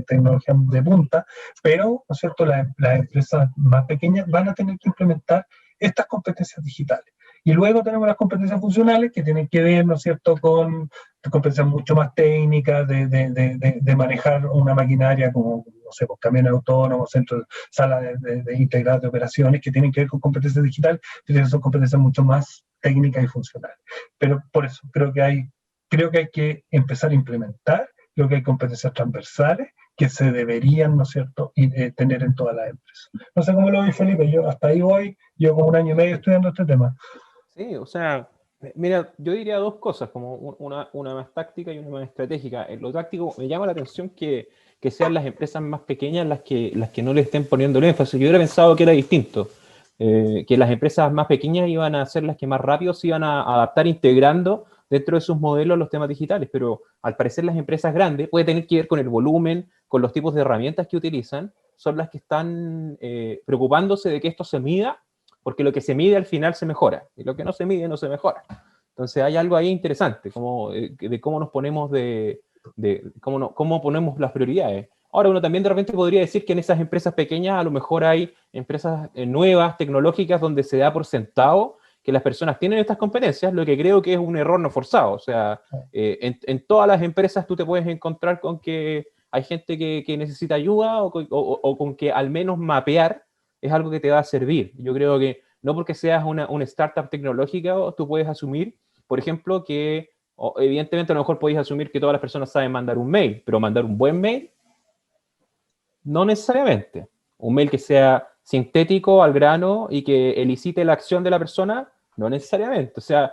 tecnología de punta, pero, ¿no es cierto?, las empresas más pequeñas van a tener que implementar estas competencias digitales. Y luego tenemos las competencias funcionales que tienen que ver, ¿no es cierto?, con competencias mucho más técnicas de manejar una maquinaria como, no sé, pues, camiones autónomos, centros, salas integradas de operaciones que tienen que ver con competencias digitales, que son competencias mucho más técnicas y funcionales. Pero por eso creo que hay que empezar a implementar, creo que hay competencias transversales que se deberían, ¿no es cierto?, tener en todas las empresas. No sé cómo lo ve Felipe, yo hasta ahí voy, llevo como 1 año y medio estudiando este tema. Sí, o sea, mira, yo diría dos cosas, como una más táctica y una más estratégica. En lo táctico me llama la atención que sean las empresas más pequeñas las que no le estén poniendo el énfasis. Yo hubiera pensado que era distinto, que las empresas más pequeñas iban a ser las que más rápido se iban a adaptar integrando dentro de sus modelos los temas digitales, pero al parecer las empresas grandes, puede tener que ver con el volumen, con los tipos de herramientas que utilizan, son las que están preocupándose de que esto se mida, porque lo que se mide al final se mejora, y lo que no se mide no se mejora. Entonces hay algo ahí interesante, como de cómo nos ponemos cómo ponemos las prioridades. Ahora, uno también de repente podría decir que en esas empresas pequeñas a lo mejor hay empresas nuevas, tecnológicas, donde se da por sentado que las personas tienen estas competencias, lo que creo que es un error no forzado. O sea, en todas las empresas tú te puedes encontrar con que hay gente que necesita ayuda o con que al menos mapear es algo que te va a servir. Yo creo que no porque seas una startup tecnológica tú puedes asumir, por ejemplo, que evidentemente a lo mejor podéis asumir que todas las personas saben mandar un mail, pero mandar un buen mail, no necesariamente. Un mail que sea sintético, al grano y que elicite la acción de la persona, no necesariamente. O sea,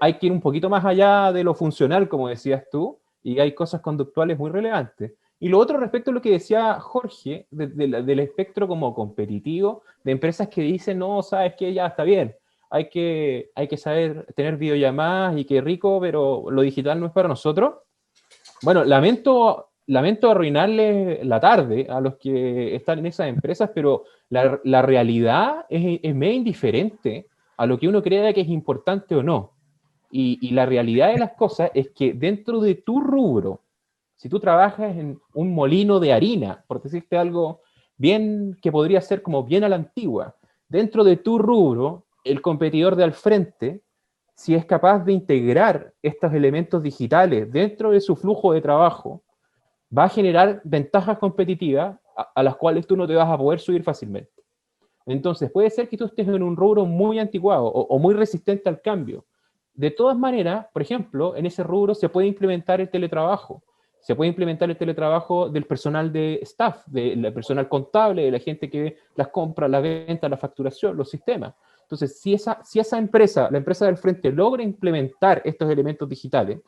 hay que ir un poquito más allá de lo funcional, como decías tú, y hay cosas conductuales muy relevantes. Y lo otro respecto a lo que decía Jorge, del espectro como competitivo, de empresas que dicen, no, sabes que ya está bien, hay que saber tener videollamadas y qué rico, pero lo digital no es para nosotros. Bueno, lamento arruinarle la tarde a los que están en esas empresas, pero la realidad es medio indiferente a lo que uno crea que es importante o no. Y la realidad de las cosas es que dentro de tu rubro, si tú trabajas en un molino de harina, por decirte algo bien que podría ser como bien a la antigua, dentro de tu rubro, el competidor de al frente, si es capaz de integrar estos elementos digitales dentro de su flujo de trabajo, va a generar ventajas competitivas a las cuales tú no te vas a poder subir fácilmente. Entonces, puede ser que tú estés en un rubro muy anticuado o muy resistente al cambio. De todas maneras, por ejemplo, en ese rubro se puede implementar el teletrabajo. Se puede implementar el teletrabajo del personal de staff, del personal contable, de la gente que ve las compras, la venta, la facturación, los sistemas. Entonces, si esa empresa, la empresa del frente, logra implementar estos elementos digitales,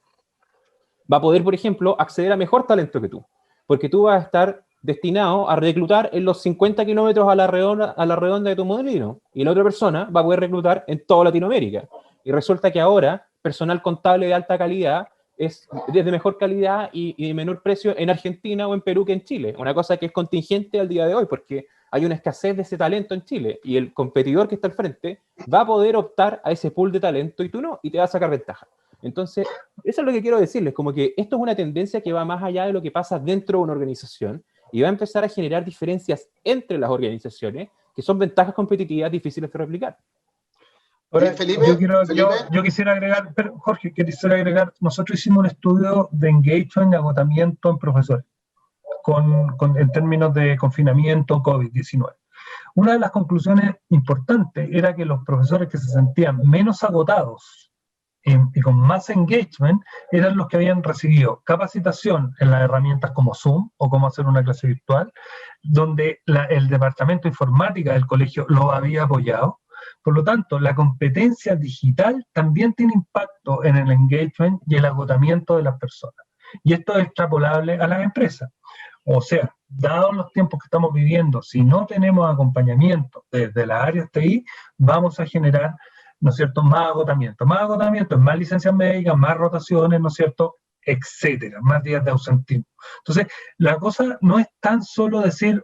va a poder, por ejemplo, acceder a mejor talento que tú. Porque tú vas a estar destinado a reclutar en los 50 kilómetros a la redonda de tu molino, y la otra persona va a poder reclutar en toda Latinoamérica. Y resulta que ahora personal contable de alta calidad es de mejor calidad y de menor precio en Argentina o en Perú que en Chile. Una cosa que es contingente al día de hoy, porque hay una escasez de ese talento en Chile, y el competidor que está al frente va a poder optar a ese pool de talento y tú no, y te va a sacar ventaja. Entonces, eso es lo que quiero decirles, como que esto es una tendencia que va más allá de lo que pasa dentro de una organización y va a empezar a generar diferencias entre las organizaciones que son ventajas competitivas difíciles de replicar. Ahora, Felipe, yo quisiera agregar, Jorge, quisiera agregar, nosotros hicimos un estudio de engagement y agotamiento en profesores, en términos de confinamiento COVID-19. Una de las conclusiones importantes era que los profesores que se sentían menos agotados y con más engagement eran los que habían recibido capacitación en las herramientas como Zoom o cómo hacer una clase virtual, donde el departamento de informática del colegio lo había apoyado. Por lo tanto, la competencia digital también tiene impacto en el engagement y el agotamiento de las personas. Y esto es extrapolable a las empresas. O sea, dados los tiempos que estamos viviendo, si no tenemos acompañamiento desde las áreas TI, vamos a generar, ¿no es cierto?, más agotamiento. Más agotamiento es más licencias médicas, más rotaciones, ¿no es cierto?, etcétera, más días de ausentismo. Entonces, la cosa no es tan solo decir,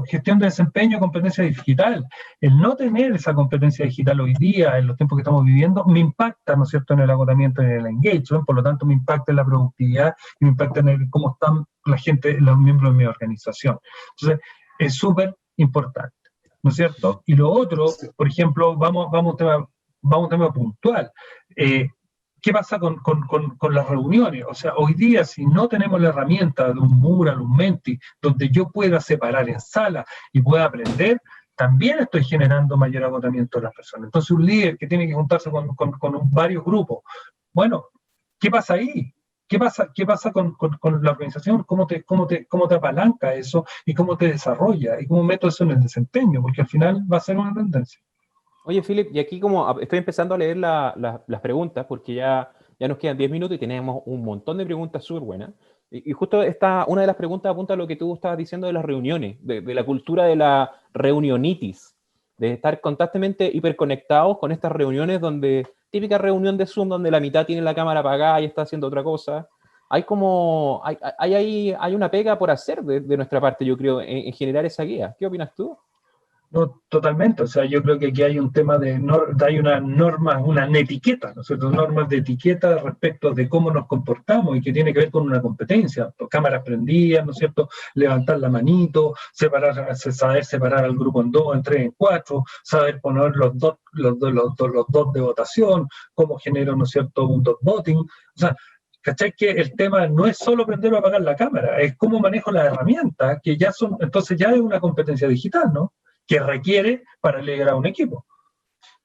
gestión de desempeño, competencia digital. El no tener esa competencia digital hoy día, en los tiempos que estamos viviendo, me impacta, ¿no es cierto?, en el agotamiento, en el engagement, por lo tanto me impacta en la productividad y me impacta en cómo están la gente, los miembros de mi organización. Entonces, es súper importante, ¿no es cierto? Y lo otro, por ejemplo, vamos a un tema puntual. ¿Qué pasa con las reuniones? O sea, hoy día, si no tenemos la herramienta de un Mural, un Menti, donde yo pueda separar en sala y pueda aprender, también estoy generando mayor agotamiento de las personas. Entonces, un líder que tiene que juntarse con varios grupos, bueno, ¿qué pasa ahí? ¿Qué pasa con la organización? ¿Cómo te apalanca eso? ¿Y cómo te desarrolla? ¿Y cómo meto eso en el desempeño? Porque al final va a ser una tendencia. Oye, Philip, y aquí como estoy empezando a leer las preguntas, porque ya nos quedan 10 minutos y tenemos un montón de preguntas súper buenas. Y justo una de las preguntas apunta a lo que tú estabas diciendo de las reuniones, de la cultura de la reunionitis, de estar constantemente hiperconectados con estas reuniones donde, típica reunión de Zoom donde la mitad tiene la cámara apagada y está haciendo otra cosa. Hay una pega por hacer de nuestra parte, yo creo, en generar esa guía. ¿Qué opinas tú? No, totalmente. O sea, yo creo que aquí hay un tema hay una norma, una etiqueta, ¿no es cierto? Normas de etiqueta respecto de cómo nos comportamos y que tiene que ver con una competencia. Cámaras prendidas, ¿no es cierto? Levantar la manito, saber separar al grupo en dos, en tres, en cuatro, saber poner los dos de votación, cómo genero, ¿no es cierto?, un dot voting. O sea, ¿cachai? Que el tema no es solo prender o apagar la cámara, es cómo manejo las herramientas, que ya son, entonces ya es una competencia digital, ¿no? Que requiere para liderar un equipo.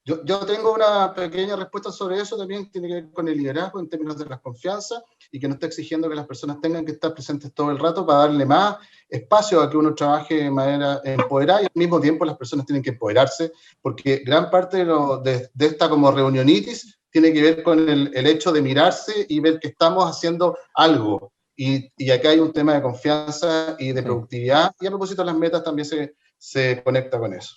Yo tengo una pequeña respuesta sobre eso, también tiene que ver con el liderazgo en términos de la confianza y que no está exigiendo que las personas tengan que estar presentes todo el rato para darle más espacio a que uno trabaje de manera empoderada y al mismo tiempo las personas tienen que empoderarse porque gran parte de esta como reunionitis tiene que ver con el hecho de mirarse y ver que estamos haciendo algo y acá hay un tema de confianza y de productividad y a propósito de las metas también se conecta con eso.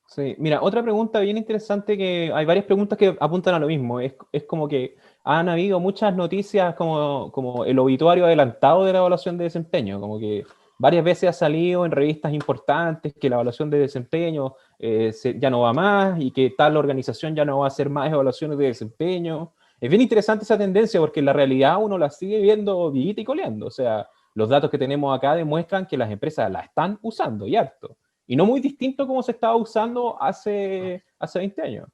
Sí, mira, otra pregunta bien interesante que hay varias preguntas que apuntan a lo mismo. Es como que han habido muchas noticias como el obituario adelantado de la evaluación de desempeño, como que varias veces ha salido en revistas importantes que la evaluación de desempeño ya no va más y que tal organización ya no va a hacer más evaluaciones de desempeño. Es bien interesante esa tendencia porque en la realidad uno la sigue viendo vivita y coleando. O sea, los datos que tenemos acá demuestran que las empresas la están usando y harto. Y no muy distinto como se estaba usando hace 20 años.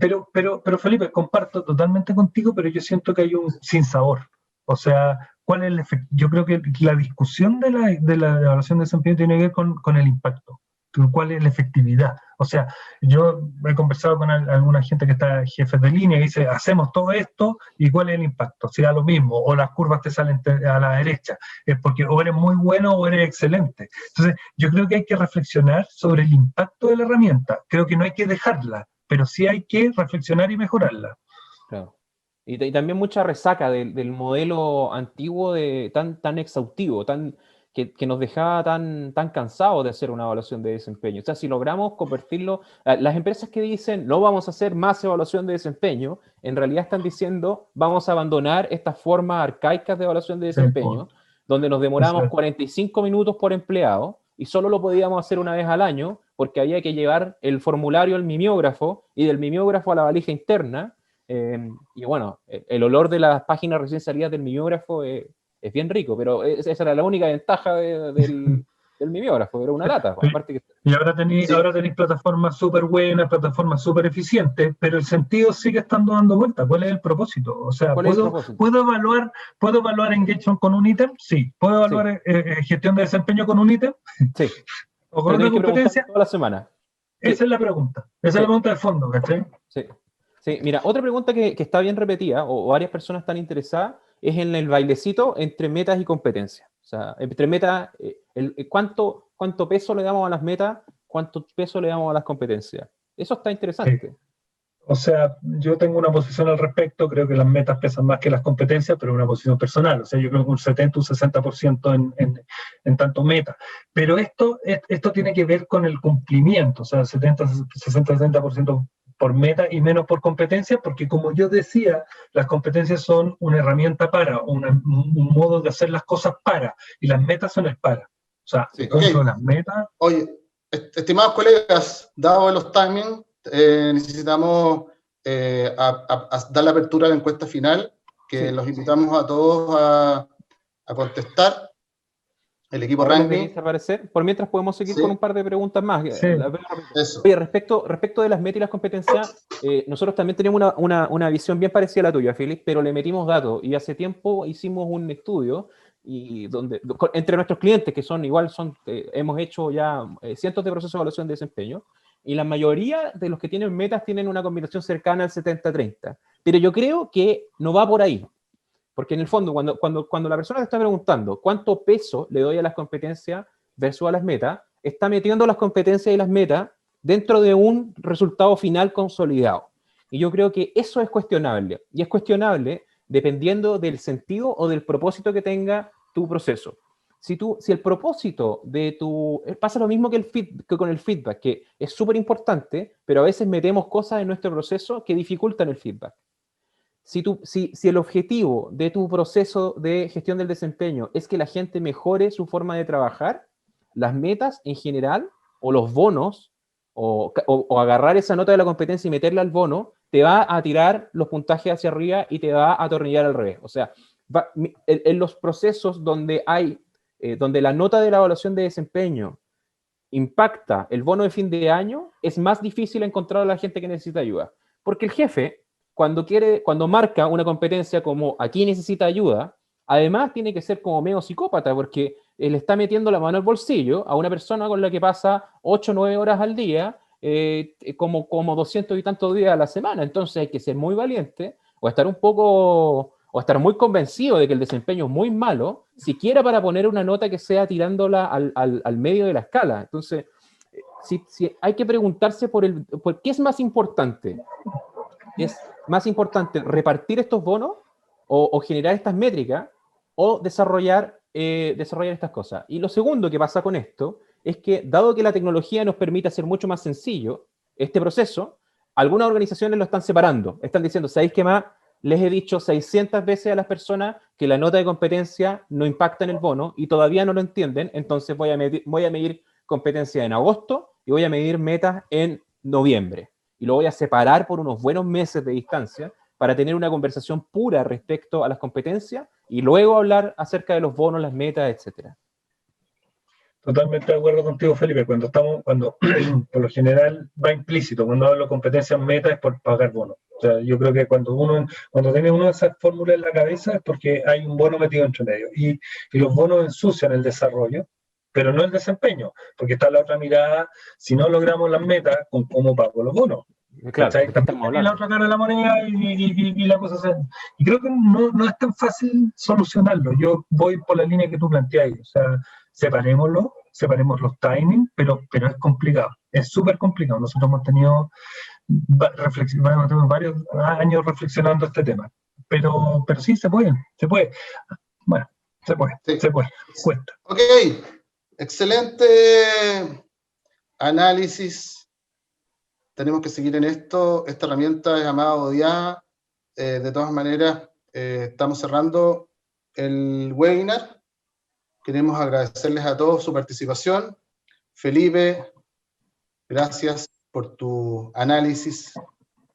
Pero Felipe, comparto totalmente contigo, pero yo siento que hay un sinsabor. O sea, ¿cuál es el efecto? Yo creo que la discusión de la evaluación de desempeño tiene que ver con el impacto. ¿Cuál es la efectividad? O sea, yo he conversado con alguna gente que está jefes de línea y dice, hacemos todo esto y ¿cuál es el impacto? Si da lo mismo, o las curvas te salen a la derecha, es porque o eres muy bueno o eres excelente. Entonces, yo creo que hay que reflexionar sobre el impacto de la herramienta. Creo que no hay que dejarla, pero sí hay que reflexionar y mejorarla. Claro. Y también mucha resaca del modelo antiguo tan exhaustivo, que nos dejaba tan cansados de hacer una evaluación de desempeño. O sea, si logramos convertirlo, las empresas que dicen no vamos a hacer más evaluación de desempeño, en realidad están diciendo vamos a abandonar estas formas arcaicas de evaluación de desempeño, donde nos demoramos 45 minutos por empleado y solo lo podíamos hacer una vez al año porque había que llevar el formulario al mimeógrafo y del mimeógrafo a la valija interna. Y bueno, el olor de las páginas recién salidas del mimeógrafo es bien rico, pero esa era la única ventaja del mimeógrafo, era una lata. Aparte que... Y ahora tenéis plataformas súper buenas, plataformas súper eficientes, pero el sentido sigue estando dando vuelta. ¿Cuál es el propósito? O sea, ¿puedo evaluar engagement con un ítem? Sí. ¿Puedo evaluar gestión de desempeño con un ítem? Sí. ¿O con una competencia? Toda la semana. Esa es la pregunta. Esa es la pregunta de fondo, ¿cachai? Sí. Sí, mira, otra pregunta que está bien repetida, o varias personas están interesadas, es en el bailecito entre metas y competencias. O sea, entre metas, ¿cuánto peso le damos a las metas? ¿Cuánto peso le damos a las competencias? Eso está interesante. Sí. O sea, yo tengo una posición al respecto, creo que las metas pesan más que las competencias, pero una posición personal. O sea, yo creo que un 70, un 60% en tanto meta. Pero esto tiene que ver con el cumplimiento, o sea, 70, 60, 70% por meta y menos por competencia, porque como yo decía, las competencias son una herramienta para, un modo de hacer las cosas para, y las metas son el para. O sea, dentro de las metas... Oye, estimados colegas, dado los timings, necesitamos dar la apertura a la encuesta final, que los invitamos a todos a contestar. El equipo ranking. Por mientras podemos seguir con un par de preguntas más. Sí. Oye, respecto de las metas y las competencias, nosotros también tenemos una visión bien parecida a la tuya, Félix, pero le metimos datos y hace tiempo hicimos un estudio y entre nuestros clientes, que hemos hecho ya cientos de procesos de evaluación de desempeño, y la mayoría de los que tienen metas tienen una combinación cercana al 70-30. Pero yo creo que no va por ahí. Porque en el fondo, cuando la persona te está preguntando cuánto peso le doy a las competencias versus a las metas, está metiendo las competencias y las metas dentro de un resultado final consolidado. Y yo creo que eso es cuestionable. Y es cuestionable dependiendo del sentido o del propósito que tenga tu proceso. Si el propósito de tu... Pasa lo mismo que con el feedback, que es súper importante, pero a veces metemos cosas en nuestro proceso que dificultan el feedback. Si el objetivo de tu proceso de gestión del desempeño es que la gente mejore su forma de trabajar, las metas en general, o los bonos, o agarrar esa nota de la competencia y meterla al bono, te va a tirar los puntajes hacia arriba y te va a atornillar al revés. O sea, en los procesos donde la nota de la evaluación de desempeño impacta el bono de fin de año, es más difícil encontrar a la gente que necesita ayuda. Porque el jefe, cuando marca una competencia como aquí necesita ayuda, además tiene que ser como medio psicópata, porque él está metiendo la mano al bolsillo a una persona con la que pasa 8 o 9 horas al día, como 200 y tantos días a la semana. Entonces hay que ser muy valiente o estar muy convencido de que el desempeño es muy malo, siquiera para poner una nota que sea tirándola al medio de la escala. Entonces, si hay que preguntarse por qué es más importante. ¿Es más importante repartir estos bonos o generar estas métricas o desarrollar estas cosas? Y lo segundo que pasa con esto es que, dado que la tecnología nos permite hacer mucho más sencillo este proceso, algunas organizaciones lo están separando. Están diciendo, ¿sabéis qué más? Les he dicho 600 veces a las personas que la nota de competencia no impacta en el bono y todavía no lo entienden, entonces voy a medir competencia en agosto y voy a medir metas en noviembre. Y lo voy a separar por unos buenos meses de distancia para tener una conversación pura respecto a las competencias y luego hablar acerca de los bonos, las metas, etc. Totalmente de acuerdo contigo, Felipe. Cuando por lo general va implícito, cuando hablo de competencias metas es por pagar bonos. O sea, yo creo que cuando tiene uno esas fórmulas en la cabeza es porque hay un bono metido entre medio. Y los bonos ensucian el desarrollo, pero no el desempeño, porque está la otra mirada, si no logramos las metas, ¿con cómo pago los bonos? Claro, También hay la otra cara de la moneda y la cosa se... Y creo que no es tan fácil solucionarlo. Yo voy por la línea que tú planteas. O sea, separemos los timings, pero es complicado. Es súper complicado. Nosotros hemos tenido varios años reflexionando este tema. Pero sí, se puede. Bueno, se puede. Cuesta. Ok, excelente análisis. Tenemos que seguir en esto. Esta herramienta es amada o odiada. De todas maneras, estamos cerrando el webinar. Queremos agradecerles a todos su participación. Felipe, gracias por tu análisis,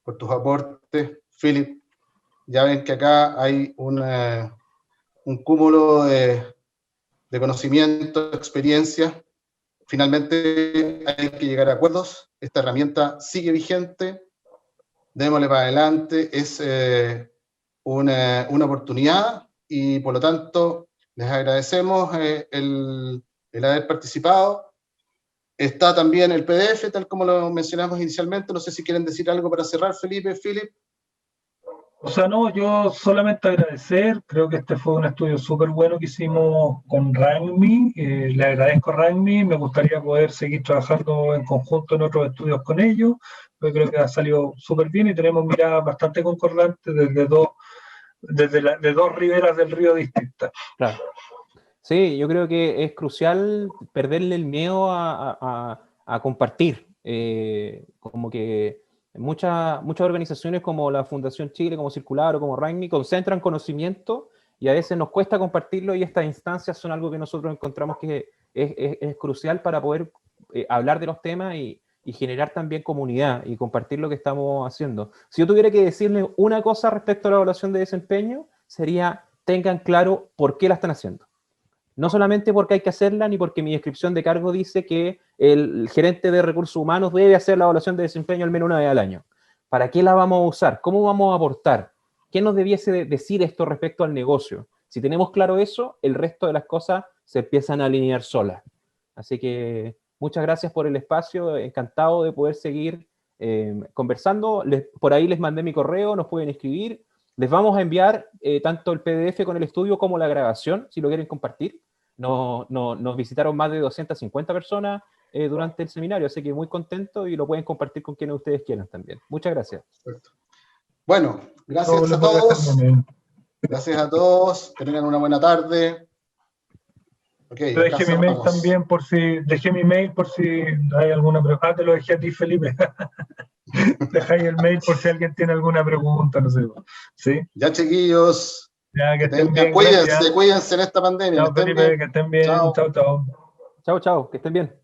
por tus aportes. Philip, ya ven que acá hay un cúmulo de conocimiento, de experiencia. Finalmente hay que llegar a acuerdos. Esta herramienta sigue vigente. Démosle para adelante. Es una oportunidad y por lo tanto les agradecemos el haber participado. Está también el PDF, tal como lo mencionamos inicialmente. No sé si quieren decir algo para cerrar, Felipe, Philip. O sea, no, yo solamente agradecer, creo que este fue un estudio súper bueno que hicimos con RANMI, le agradezco a RANMI, me gustaría poder seguir trabajando en conjunto en otros estudios con ellos, yo creo que ha salido súper bien y tenemos miradas bastante concordantes de dos riberas del río distintas. Claro. Sí, yo creo que es crucial perderle el miedo a compartir. Como que muchas organizaciones como la Fundación Chile, como Circular o como RANMI concentran conocimiento y a veces nos cuesta compartirlo y estas instancias son algo que nosotros encontramos que es crucial para poder hablar de los temas y generar también comunidad y compartir lo que estamos haciendo. Si yo tuviera que decirle una cosa respecto a la evaluación de desempeño, sería tengan claro por qué la están haciendo. No solamente porque hay que hacerla, ni porque mi descripción de cargo dice que el gerente de recursos humanos debe hacer la evaluación de desempeño al menos una vez al año. ¿Para qué la vamos a usar? ¿Cómo vamos a aportar? ¿Qué nos debiese decir esto respecto al negocio? Si tenemos claro eso, el resto de las cosas se empiezan a alinear solas. Así que muchas gracias por el espacio, encantado de poder seguir conversando. Por ahí les mandé mi correo, nos pueden escribir Les vamos a enviar tanto el PDF con el estudio como la grabación, si lo quieren compartir. Nos visitaron más de 250 personas durante el seminario, así que muy contento y lo pueden compartir con quienes ustedes quieran también. Muchas gracias. Perfecto. Bueno, gracias a todos. Gracias a todos. Que tengan una buena tarde. Okay, dejé mi mail también por si hay alguna pregunta. Te lo dejé a ti, Felipe. Dejáis el mail por si alguien tiene alguna pregunta, no sé. ¿Sí? Ya, chiquillos. Ya, que estén bien. Cuídense en esta pandemia. Chao, Felipe, que estén bien. Chao, chao. Chao, chao, que estén bien.